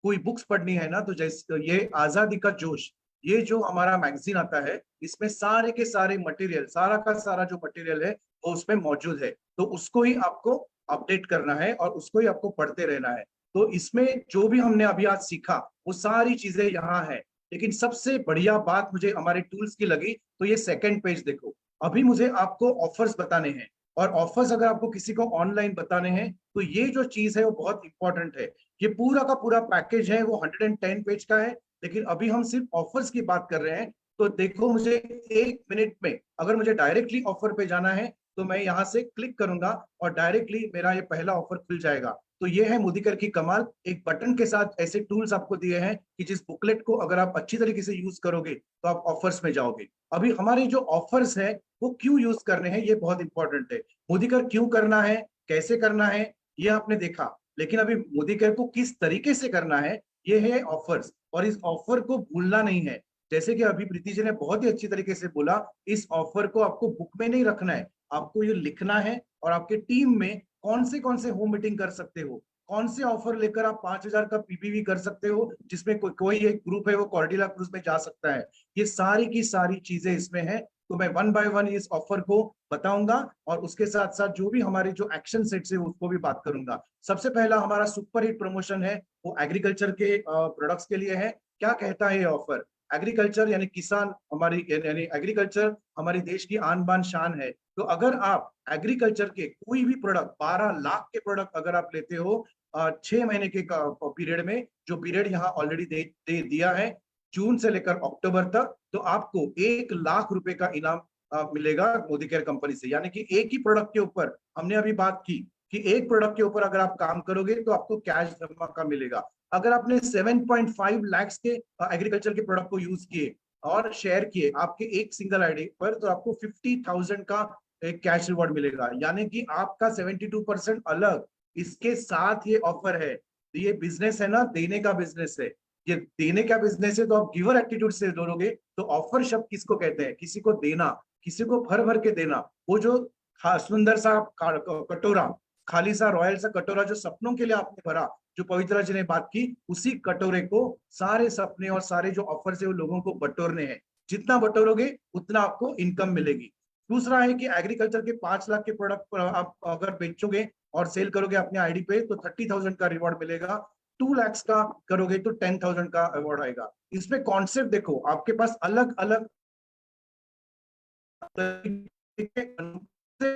कोई बुक्स पढ़नी है ना, तो जैसे ये आजादी का जोश, ये जो हमारा मैगजीन आता है, इसमें सारे के सारे मटेरियल, सारा का सारा जो मटेरियल है वो उसमें मौजूद है। तो उसको ही आपको अपडेट करना है और उसको ही आपको पढ़ते रहना है। तो इसमें जो भी हमने अभी आज सीखा वो सारी चीजें यहाँ है। लेकिन सबसे बढ़िया बात मुझे हमारे टूल्स की लगी, तो ये सेकंड पेज देखो। अभी मुझे आपको ऑफर्स बताने हैं, और ऑफर्स अगर आपको किसी को ऑनलाइन बताने हैं तो ये जो चीज है वो बहुत इंपॉर्टेंट है। ये पूरा का पूरा पैकेज है वो 110 पेज का है, लेकिन अभी हम सिर्फ ऑफर्स की बात कर रहे हैं। तो देखो, मुझे 1 मिनट में अगर मुझे डायरेक्टली ऑफर पे जाना है तो मैं यहाँ से क्लिक करूंगा और डायरेक्टली मेरा ये पहला ऑफर खुल जाएगा। तो ये है मोदी केयर की कमाल। एक बटन के साथ ऐसे टूल्स आपको दिए हैं कि जिस बुकलेट को अगर आप अच्छी तरीके से यूज करोगे तो आप ऑफर्स में जाओगे। अभी हमारे जो ऑफर्स है वो क्यों यूज करने हैं, ये बहुत इंपॉर्टेंट है। मोदी केयर क्यों करना है, कैसे करना है, ये आपने देखा। लेकिन अभी मोदी केयर को किस तरीके से करना है, ये है ऑफर्स। और इस ऑफर को भूलना नहीं है। जैसे कि अभी प्रीति जी ने बहुत ही अच्छी तरीके से बोला, इस ऑफर को आपको बुक में नहीं रखना है, आपको ये लिखना है। और आपके टीम में कौन से होम मीटिंग कर सकते हो, कौन से ऑफर लेकर आप 5,000 का पीपीवी कर सकते हो, जिसमें कोई एक ग्रुप है वो कॉर्डिला क्रूज में जा सकता है। ये सारी की सारी चीजें इसमें है। तो मैं 1 बाय 1 इस ऑफर को बताऊंगा और उसके साथ साथ जो भी हमारे जो एक्शन सेट्स है उसको भी बात करूंगा। सबसे पहला हमारा सुपर हिट प्रमोशन है वो एग्रीकल्चर के प्रोडक्ट्स के लिए है। क्या कहता है ये ऑफर? एग्रीकल्चर यानी किसान, हमारी यानी एग्रीकल्चर हमारी देश की आन बान शान है। तो अगर आप एग्रीकल्चर के कोई भी प्रोडक्ट, 12 लाख के प्रोडक्ट अगर आप लेते हो 6 महीने के पीरियड में, जो पीरियड यहाँ ऑलरेडी दे दिया है जून से लेकर अक्टूबर तक, तो आपको 1 लाख रुपए का इनाम मिलेगा मोदी केयर कंपनी से। यानी कि एक ही प्रोडक्ट के ऊपर, हमने अभी बात की कि एक प्रोडक्ट के ऊपर अगर आप काम करोगे तो आपको कैश धमाका मिलेगा। अगर आपने 7.5 लाख के एग्रीकल्चर के प्रोडक्ट को यूज किए और शेयर किए आपके एक सिंगल आईडी पर, तो आपको 50,000 का एक कैश रिवॉर्ड मिलेगा। यानी कि आपका 72% अलग। इसके साथ ये ऑफर है। तो ये बिजनेस है ना, देने का बिजनेस है। ये देने का बिजनेस है, तो आप गिवर एटीट्यूड से जोड़ोगे। तो ऑफर शब्द किसको कहते हैं? किसी को देना, किसी को भर भर के देना। वो जो सुंदर सा कटोरा, खाली सा रॉयल सा कटोरा जो सपनों के लिए आपने भरा, जो पवित्रा जी ने बात की, उसी कटोरे को सारे सपने और सारे जो ऑफर है वो लोगों को बटोरने हैं। जितना बटोरोगे उतना आपको इनकम मिलेगी। दूसरा है कि एग्रीकल्चर के 5 लाख के प्रोडक्ट आप अगर बेचोगे और सेल करोगे अपने आईडी पे तो 30,000 का रिवॉर्ड मिलेगा। 2 लाख का करोगे तो 10,000 का अवार्ड आएगा। इसमें कॉन्सेप्ट देखो, आपके पास अलग अलग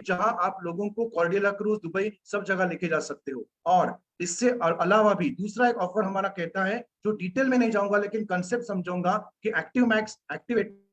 जहां आप लोगों को कॉर्डियला क्रूज, दुबई सब जगह लेके जा सकते हो। और इससे अलावा भी दूसरा एक ऑफर हमारा कहता है, जो डिटेल में नहीं जाऊंगा लेकिन कंसेप्ट समझाऊंगा, कि एक्टिव मैक्स एक्टिवेट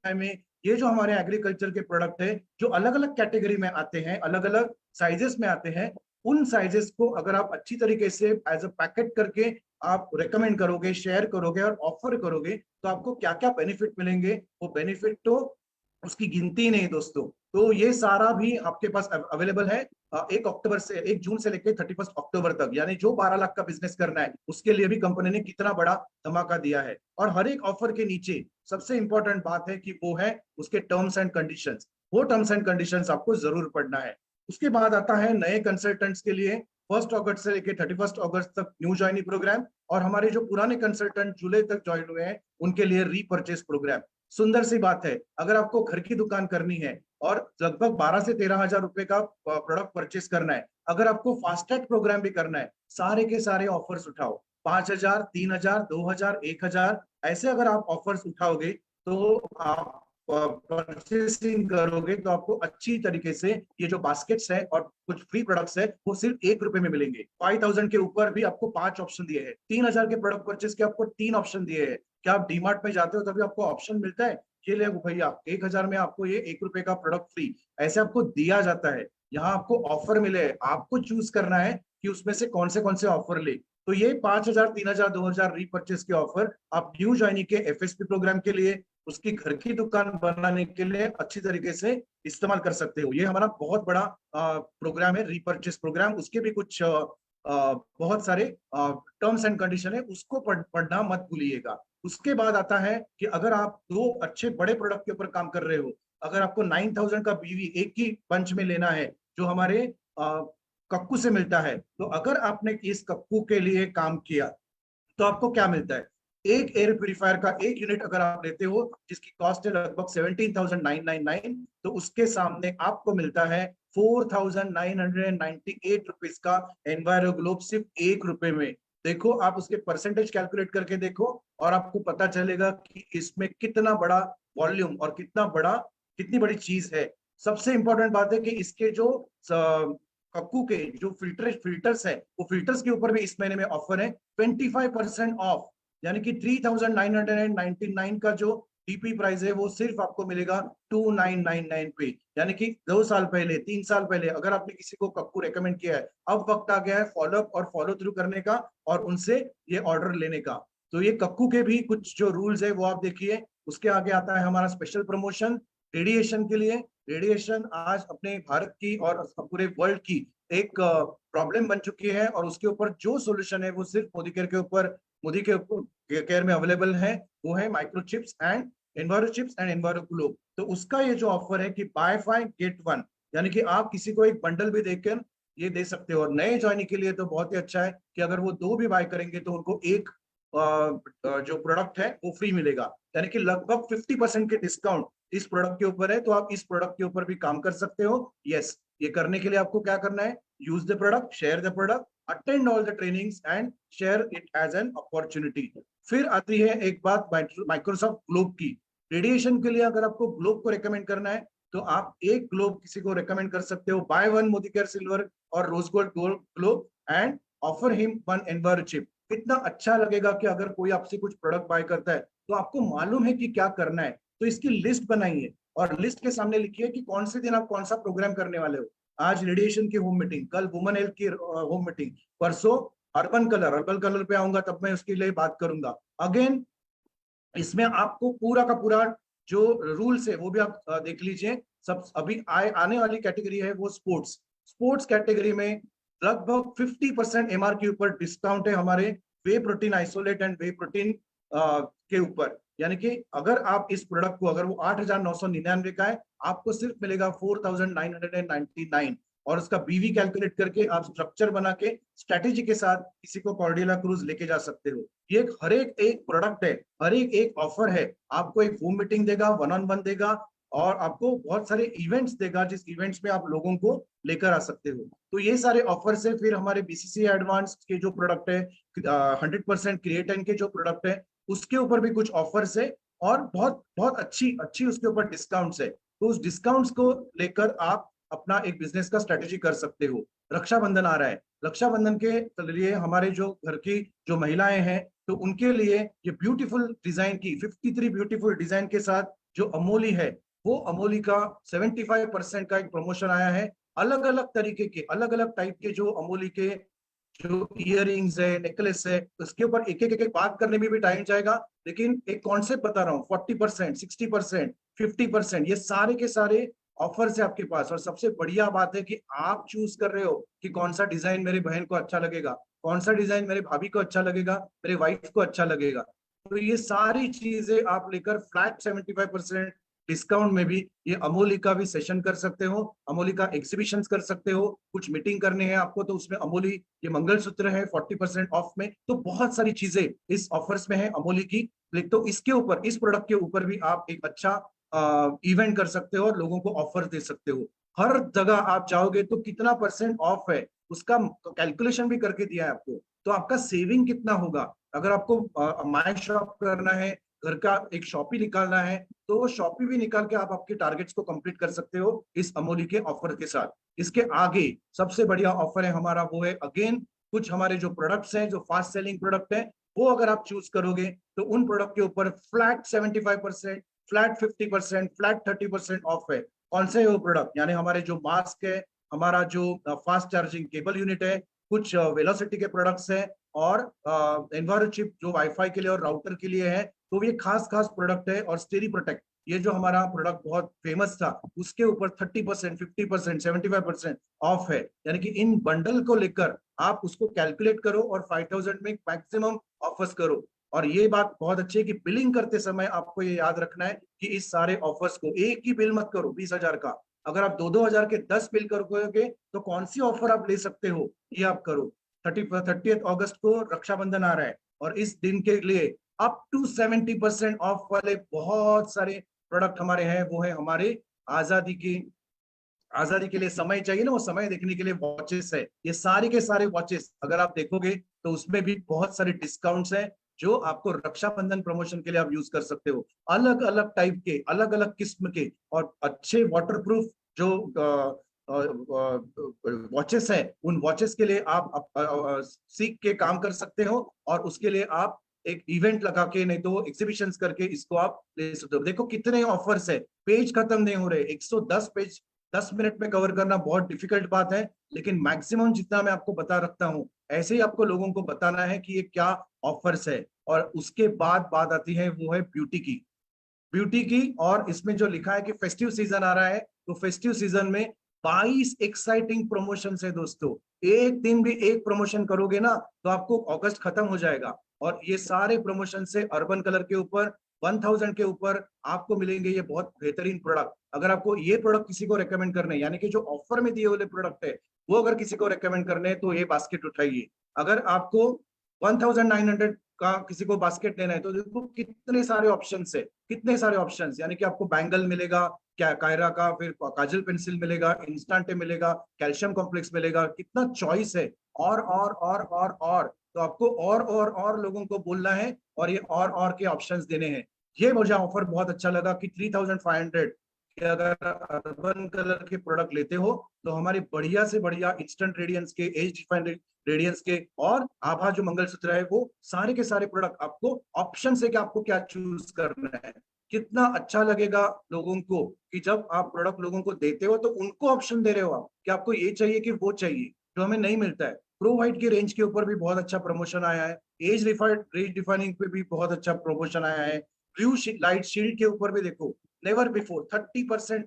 में ये जो हमारे एग्रीकल्चर के प्रोडक्ट है जो अलग अलग कैटेगरी में आते हैं, अलग अलग साइजेस में आते हैं, उन साइजेस को अगर आप अच्छी तरीके से एज अ पैकेट करके आप रेकमेंड करोगे, शेयर करोगे और ऑफर करोगे तो आपको क्या क्या बेनिफिट मिलेंगे, वो बेनिफिट तो उसकी गिनती नहीं दोस्तों। तो ये सारा भी आपके पास अवेलेबल है 1 जून से लेकर 31 अक्टूबर तक, यानी जो 12 लाख का बिजनेस करना है उसके लिए भी कंपनी ने कितना बड़ा धमाका दिया है। और हर एक ऑफर के नीचे सबसे इंपॉर्टेंट बात है कि वो है उसके टर्म्स एंड कंडीशंस। वो टर्म्स एंड कंडीशंस आपको जरूर पढ़ना है। उसके बाद आता है नए कंसल्टेंट्स के लिए 1 अगस्त से लेकर 31 अगस्त तक न्यू ज्वाइनिंग प्रोग्राम, और हमारे जो पुराने कंसल्टेंट जुलाई तक ज्वाइन हुए हैं उनके लिए रीपरचेस प्रोग्राम। सुंदर सी बात है, अगर आपको घर की दुकान करनी है और लगभग 12 से 13 हजार रुपए का प्रोडक्ट परचेस करना है, अगर आपको फास्टैग प्रोग्राम भी करना है, सारे के सारे ऑफर्स उठाओ। 5,000, 3,000, 2,000, 1,000 ऐसे अगर आप ऑफर्स उठाओगे तो आप परचेसिंग करोगे तो आपको अच्छी तरीके से ये जो बास्केट्स है और कुछ फ्री प्रोडक्ट्स है वो सिर्फ 1 रुपए में मिलेंगे। 5,000 के ऊपर भी आपको 5 ऑप्शन दिए हैं। 3,000 के प्रोडक्ट परचेस के आपको 3 ऑप्शन दिए हैं। क्या आप डीमार्ट में जाते हो तभी आपको ऑप्शन मिलता है ये ले भैया 1,000 में आपको ये 1 रुपए का प्रोडक्ट फ्री, ऐसे आपको दिया जाता है। यहाँ आपको ऑफर मिले, आपको चूज करना है कि उसमें से कौन से ऑफर ले। तो ये 5,000, 3,000, 2,000 रीपरचेस के ऑफर आप न्यू ज्वाइनिंग के एफएसपी प्रोग्राम के लिए, उसकी घर की दुकान बनाने के लिए अच्छी तरीके से इस्तेमाल कर सकते हो। ये हमारा बहुत बड़ा प्रोग्राम है रीपरचेस प्रोग्राम। उसके भी कुछ बहुत सारे टर्म्स एंड कंडीशन है, उसको पढ़ना मत भूलिएगा। उसके बाद आता है कि अगर आप 2 अच्छे बड़े प्रोडक्ट के ऊपर काम कर रहे हो, अगर आपको 9,000 का बीवी एक ही पंच में लेना है जो हमारे कक्कू से मिलता है, तो अगर आपने इस कक्कू के लिए काम किया तो आपको क्या मिलता है, एक एयर प्यूरिफायर का 1 यूनिट अगर आप लेते हो जिसकी कॉस्ट है लगभग 17,999, तो उसके सामने आपको मिलता है 4,998 रुपीज का एनवायरो ग्लोब सिर्फ 1 रुपए में। देखो आप उसके परसेंटेज कैलकुलेट करके देखो और आपको पता चलेगा कि इसमें कितना बड़ा वॉल्यूम और कितनी बड़ी चीज है। सबसे इंपॉर्टेंट बात है कि इसके जो कक्कू के जो फिल्टर्स है, वो फिल्टर्स के ऊपर भी इस महीने में ऑफर है 25% ऑफ, यानी कि 3,999 का जो डीपी प्राइस है वो सिर्फ आपको मिलेगा 2,999 पे। यानी कि 2 साल पहले, 3 साल पहले अगर आपने किसी को कक्कू रेकमेंड किया है, अब वक्त आ गया है फॉलो अप और फॉलो थ्रू करने का और उनसे ये ऑर्डर लेने का। तो ये कक्कू के भी कुछ जो रूल्स है वो आप देखिए। उसके आगे आता है हमारा स्पेशल प्रमोशन रेडिएशन के लिए। रेडिएशन आज अपने भारत की और पूरे वर्ल्ड की एक प्रॉब्लम बन चुकी है और उसके ऊपर जो सोल्यूशन है वो सिर्फ मोदी केयर में अवेलेबल है, वो है माइक्रोचिप्स एंड एनवायरो ग्लोब। तो उसका ये जो ऑफर है कि बाय 5 गेट 1, यानी कि आप किसी को एक बंडल भी देकर ये दे सकते हो। और नए ज्वाइनिंग के लिए तो बहुत ही अच्छा है कि अगर वो 2 भी बाय करेंगे तो उनको एक जो प्रोडक्ट है वो फ्री मिलेगा, यानी कि लगभग 50% के डिस्काउंट इस प्रोडक्ट के ऊपर है। तो आप इस प्रोडक्ट के ऊपर भी काम कर सकते हो। यस, ये करने के लिए आपको क्या करना है, use the product, share the product, attend all the trainings and share it as an opportunity. फिर आती है एक बात माइक्रोसॉफ्ट ग्लोब की। रेडिएशन के लिए अगर आपको ग्लोब को रेकमेंड करना है तो आप एक ग्लोब किसी को रेकमेंड कर सकते हो, बाय 1 मोदी केयर सिल्वर और rose gold globe and offer him 1 enviro chip. कितना अच्छा लगेगा कि अगर कोई आपसे कुछ प्रोडक्ट बाय करता है तो आपको मालूम है कि क्या करना है, तो इसकी लिस्ट बनाइए और लिस्ट के सामने लिखिए कि कौन से दिन आप कौन सा प्रोग्राम करने वाले हो। आज रेडिएशन की होम मीटिंग, कल वुमेन हेल्थ की होम मीटिंग, परसों अर्बन कलर पे आऊंगा तब मैं उसके लिए बात करूंगा। अगेन इसमें आपको पूरा का पूरा जो रूल्स है वो भी आप देख लीजिए। सब अभी आने वाली कैटेगरी है वो स्पोर्ट्स कैटेगरी में लगभग 50% एमआर के ऊपर डिस्काउंट है हमारे whey protein isolate and whey protein के ऊपर। यानी कि अगर आप इस प्रोडक्ट को, अगर वो 8,999 का है, आपको सिर्फ मिलेगा 4,999। और उसका बीवी कैलकुलेट करके आप स्ट्रक्चर बना के स्ट्रेटेजी के साथ किसी को कॉर्डियला क्रूज लेके जा सकते हो। ये हर एक प्रोडक्ट है, हर एक ऑफर है। आपको एक जूम मीटिंग देगा, 1-on-1 देगा और आपको बहुत सारे इवेंट्स देगा, जिस इवेंट्स में आप लोगों को लेकर आ सकते हो। तो ये सारे ऑफर्स है। फिर हमारे बीसीसी एडवांस के जो प्रोडक्ट है, 100% क्रिएटिन के जो प्रोडक्ट है, उसके ऊपर भी कुछ ऑफर्स है और बहुत बहुत अच्छी उसके ऊपर डिस्काउंट्स है। तो उस डिस्काउंट्स को लेकर आप अपना एक बिजनेस का स्ट्रेटेजी कर सकते हो। रक्षाबंधन आ रहा है, रक्षाबंधन के लिए हमारे जो घर की जो महिलाएं हैं, तो उनके लिए ये ब्यूटीफुल डिजाइन की 53 ब्यूटीफुल डिजाइन के साथ जो अमोली है, वो अमोली का 75% का एक प्रमोशन आया है। अलग अलग तरीके के, अलग अलग टाइप के जो अमोली के जो इयररिंग्स है, नेकलेस है, उसके ऊपर एक एक बात करने में भी टाइम जाएगा। लेकिन एक कॉन्सेप्ट बता रहा हूँ, 40%, 60%, 50%, ये सारे के सारे ऑफर्स है आपके पास। और सबसे बढ़िया बात है कि आप चूज कर रहे हो कि कौन सा डिजाइन मेरे बहन को अच्छा लगेगा, कौन सा डिजाइन मेरे भाभी को अच्छा लगेगा, मेरे वाइफ को अच्छा लगेगा। तो ये सारी चीजें आप लेकर फ्लैट 75% डिस्काउंट में भी ये अमोली का भी सेशन कर सकते हो, अमोली का एग्जीबिशन कर सकते हो। कुछ मीटिंग करने हैं आपको तो उसमें अमोली ये मंगलसूत्र है 40% ऑफ में। तो बहुत सारी चीजें इस ऑफर्स में है अमोली की। तो इसके ऊपर, इस प्रोडक्ट के ऊपर भी आप एक अच्छा इवेंट कर सकते हो और लोगों को ऑफर दे सकते हो। हर जगह आप जाओगे तो कितना % ऑफ है उसका कैलकुलेशन भी करके दिया है आपको। तो आपका सेविंग कितना होगा। अगर आपको माय शॉप करना है, घर का एक शॉपी निकालना है, तो वो शॉपी भी निकाल के आप आपके टारगेट्स को कंप्लीट कर सकते हो इस अमोली के ऑफर के साथ। इसके आगे सबसे बढ़िया ऑफर है हमारा, वो है अगेन कुछ हमारे जो प्रोडक्ट्स हैं, जो फास्ट सेलिंग प्रोडक्ट है, वो अगर आप चूज करोगे तो उन प्रोडक्ट के ऊपर फ्लैट 75%, फ्लैट 50%, फ्लैट 30% ऑफ है। कौन से वो प्रोडक्ट, यानी हमारे जो मास्क है, हमारा जो फास्ट चार्जिंग केबल यूनिट है, कुछ वेलोसिटी के प्रोडक्ट्स हैं और एनवायरो चिप जो वाईफाई के लिए और राउटर के लिए है। तो ये खास प्रोडक्ट है। और स्टेरी प्रोटेक्ट, ये जो हमारा प्रोडक्ट बहुत फेमस था, उसके ऊपर 30%, 50%, 75% ऑफ है। यानी कि इन बंडल को लेकर आप उसको कैलकुलेट करो और 5000 में मैक्सिमम ऑफर्स करो। और ये बात बहुत अच्छी है कि बिलिंग करते समय आपको ये याद रखना है कि इस सारे ऑफर्स को एक ही बिल मत करो 20,000 का। अगर आप 2-2 हजार के 10 बिल करोगे तो कौन सी ऑफर आप ले सकते हो, ये आप करो। 30 अगस्त को रक्षाबंधन आ रहा है और इस दिन के लिए अप टू 70% ऑफ वाले बहुत सारे प्रोडक्ट हमारे हैं। वो है हमारे आजादी के लिए समय चाहिए ना, वो समय देखने के लिए वॉचेस है। ये सारे के सारे वॉचेस अगर आप देखोगे तो उसमें भी बहुत सारे डिस्काउंट्स हैं जो आपको रक्षाबंधन प्रमोशन के लिए आप यूज कर सकते हो। अलग अलग टाइप के, अलग अलग किस्म के और अच्छे वाटरप्रूफ जो वॉचेस है, उन वॉचेस के लिए आप सीख के काम कर सकते हो। और उसके लिए आप एक इवेंट लगा के, नहीं तो एग्जीबिशंस करके इसको आप ले सकते हो। देखो कितने ऑफर्स है, पेज खत्म नहीं हो रहे। 110 पेज 10 मिनट में कवर करना बहुत डिफिकल्ट बात है, लेकिन मैक्सिमम जितना मैं आपको बता रखता हूँ, ऐसे ही आपको लोगों को बताना है कि ये क्या ऑफर्स है। और उसके बाद बात आती है, वो है ब्यूटी की। और इसमें जो लिखा है कि फेस्टिव सीजन आ रहा है, तो फेस्टिव सीजन में 22 एक्साइटिंग प्रमोशन है दोस्तों। एक दिन भी एक प्रमोशन करोगे ना तो आपको अगस्त खत्म हो जाएगा। और ये सारे प्रमोशन से अर्बन कलर के ऊपर 1000 के ऊपर आपको मिलेंगे ये बहुत बेहतरीन प्रोडक्ट। अगर आपको ये प्रोडक्ट किसी को रेकमेंड करने, यानी कि जो ऑफर में दिए हुए प्रोडक्ट है, वो अगर किसी को रेकमेंड करने हैं तो ये बास्केट उठाइए। अगर आपको 1900 का किसी को बास्केट लेना है तो देखो कितने सारे ऑप्शंस है, कितने सारे ऑप्शंस। यानी कि आपको बैंगल मिलेगा, क्या कायरा का, फिर काजल पेंसिल मिलेगा, इंस्टेंटे मिलेगा, कैल्शियम कॉम्प्लेक्स मिलेगा, कितना चॉइस है। और तो आपको और लोगों को बोलना है और ये और के ऑप्शंस देने हैं। ये मुझे ऑफर बहुत अच्छा लगा कि 3500 कि अगर अर्बन कलर के प्रोडक्ट लेते हो तो हमारे बढ़िया से बढ़िया इंस्टेंट रेडियंस के, एज डिफाइंड रेडियंस के और आभा जो मंगलसूत्र है, वो सारे के सारे प्रोडक्ट आपको ऑप्शन है कि आपको क्या चूज करना है। कितना अच्छा लगेगा लोगों को कि जब आप प्रोडक्ट लोगों को देते हो तो उनको ऑप्शन दे रहे हो आप कि आपको ये चाहिए कि वो चाहिए, जो हमें नहीं मिलता है। प्रो वाइट की रेंज के ऊपर भी बहुत अच्छा प्रमोशन आया है। एज डिफाइनिंग पे भी बहुत अच्छा प्रमोशन आया है। ब्लू लाइट शील्ड के ऊपर भी देखो, नेवर बिफोर 30%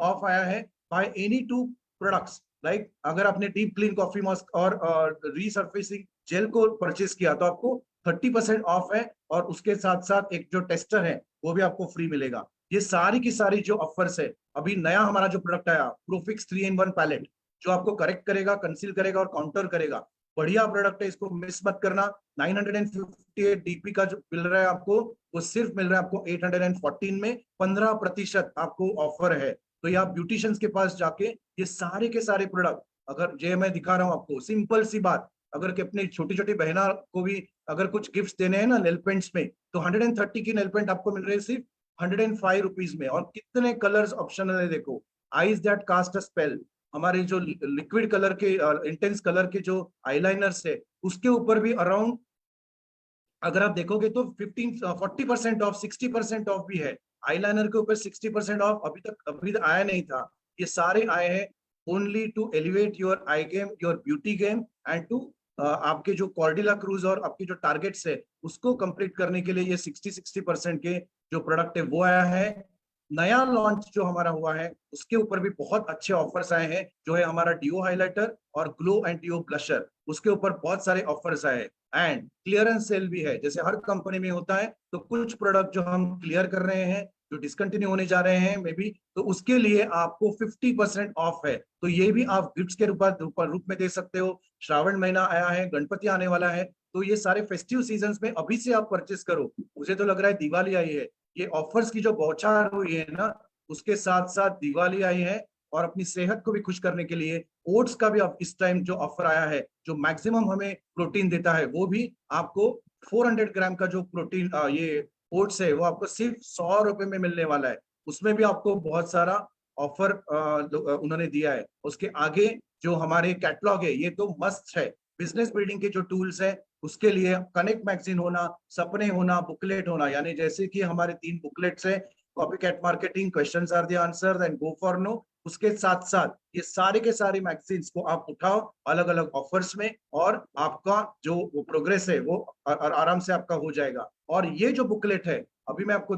ऑफ आया है बाय एनी 2 प्रोडक्ट्स। लाइक अगर आपने डीप क्लीन कॉफी मास्क और रीसर्फेसिंग जेल को परचेस किया तो आपको 30% ऑफ है। और उसके साथ साथ एक जो टेस्टर है वो भी आपको फ्री मिलेगा। ये सारी की सारी जो ऑफर्स है, अभी नया हमारा जो प्रोडक्ट आया प्रोफिक्स 3-in-1 पैलेट, जो आपको करेक्ट करेगा, कंसील करेगा और काउंटर करेगा, बढ़िया प्रोडक्ट है, इसको मिस मत करना। 958 डीपी का जो मिल रहा है आपको, वो सिर्फ मिल रहा है आपको 814 में, 15% आपको ऑफर है। तो ये आप ब्यूटिशियंस के पास जाके ये सारे के सारे प्रोडक्ट, अगर ये मैं दिखा रहा हूँ आपको, सिंपल सी बात, अगर कि अपनी छोटी छोटी बहना को भी अगर कुछ गिफ्ट देने हैं ना नेल पेंट्स में, तो 130 की नेल पेंट आपको मिल रही है सिर्फ 105 रुपीज में। और कितने कलर्स ऑप्शनल है देखो, eyes that cast a spell, हमारे जो लिक्विड कलर के इंटेंस कलर के जो आईलाइनर्स है, उसके ऊपर भी अराउंड अगर आप देखोगे तो 40% ऑफ, 60% ऑफ भी है। आईलाइनर के ऊपर 60% ऑफ अभी तक आया नहीं था, ये सारे आए हैं only to elevate your eye game, your beauty game, and to आपके जो कॉर्डिला क्रूज और आपके जो टारगेट्स है उसको कंप्लीट करने के लिए ये 60% के जो प्रोडक्ट है वो आया है। नया लॉन्च जो हमारा हुआ है उसके ऊपर भी बहुत अच्छे ऑफर्स आए हैं, जो है हमारा डिओ हाइलाइटर और ग्लो एंड डिओ ब्लशर, उसके ऊपर बहुत सारे ऑफर्स आए हैं। एंड क्लियरेंस सेल भी है, जैसे हर कंपनी में होता है, तो कुछ प्रोडक्ट जो हम क्लियर कर रहे हैं, जो डिसकंटिन्यू होने जा रहे हैं मे बी, तो उसके लिए आपको 50% ऑफ है। तो ये भी आप गिफ्ट्स के रूप में दे सकते हो। श्रावण महीना आया है, गणपति आने वाला है, तो ये सारे फेस्टिव सीजन्स में अभी से आप परचेस करो। मुझे तो लग रहा है दिवाली आई है, ये ऑफर्स की जो बौछार हुई है ना, उसके साथ साथ दिवाली आई है। और अपनी सेहत को भी खुश करने के लिए ओट्स का भी अब इस टाइम जो ऑफर आया है, जो मैक्सिमम हमें प्रोटीन देता है, वो भी आपको 400 ग्राम का जो प्रोटीन ये ओट्स है, वो आपको सिर्फ 100 रुपए में मिलने वाला है। उसमें भी आपको बहुत सारा ऑफर उन्होंने दिया है। उसके आगे जो हमारे कैटलॉग है, ये तो मस्त है। बिजनेस बिल्डिंग के जो टूल्स है, उसके लिए कनेक्ट मैगजीन होना, सपने होना, बुकलेट होना, यानी जैसे कि हमारे 3 बुकलेट्स है, copycat marketing, questions are the answer and go for no. उसके साथ साथ ये सारे के सारे मैगजीन्स को आप उठाओ अलग अलग ऑफर्स में, और आपका जो प्रोग्रेस है वो आराम से आपका हो जाएगा। और ये जो बुकलेट है, अभी मैं आपको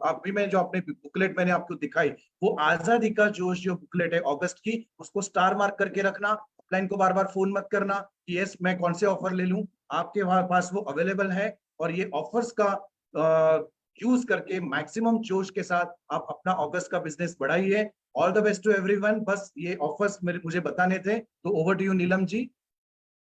अभी मैं जो अपने बुकलेट मैंने आपको दिखाई, वो आजादी का जोश जो बुकलेट है अगस्त की, उसको स्टार मार्क करके रखना। लाइन को बार बार फोन मत करना कि यस मैं कौन से ऑफर ले लूं, आपके पास वो अवेलेबल है। और ये ऑफर्स का यूज करके मैक्सिमम जोश के साथ आप अपना अगस्त का बिजनेस बढ़ाइए। All the best to everyone. बस ये ऑफर्स मुझे बताने थे, तो over to you Neelam ji.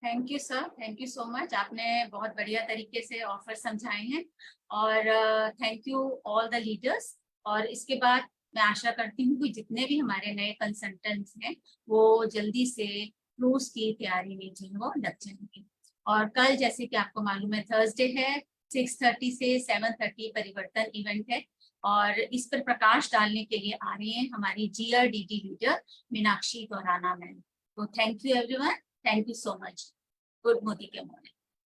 Thank you sir, thank you so much. आपने बहुत बढ़िया तरीके से ऑफर समझाए हैं, और thank you all the leaders. और इसके बाद मैं आशा करती हूँ कि जितने भी हमारे नए कंसल्टेंट्स हैं वो जल्दी से क्रूज की तैयारी में जो है वो लग जाएंगे। और कल जैसे कि आपको मालूम है थर्सडे है, 6:30 से 7:30 परिवर्तन इवेंट है, और इस पर प्रकाश डालने के लिए आ रही हैं हमारी GRDT लीडर मीनाक्षी गौराना मैम। तो thank you everyone, thank you so much. Good Modi के मॉर्निंग।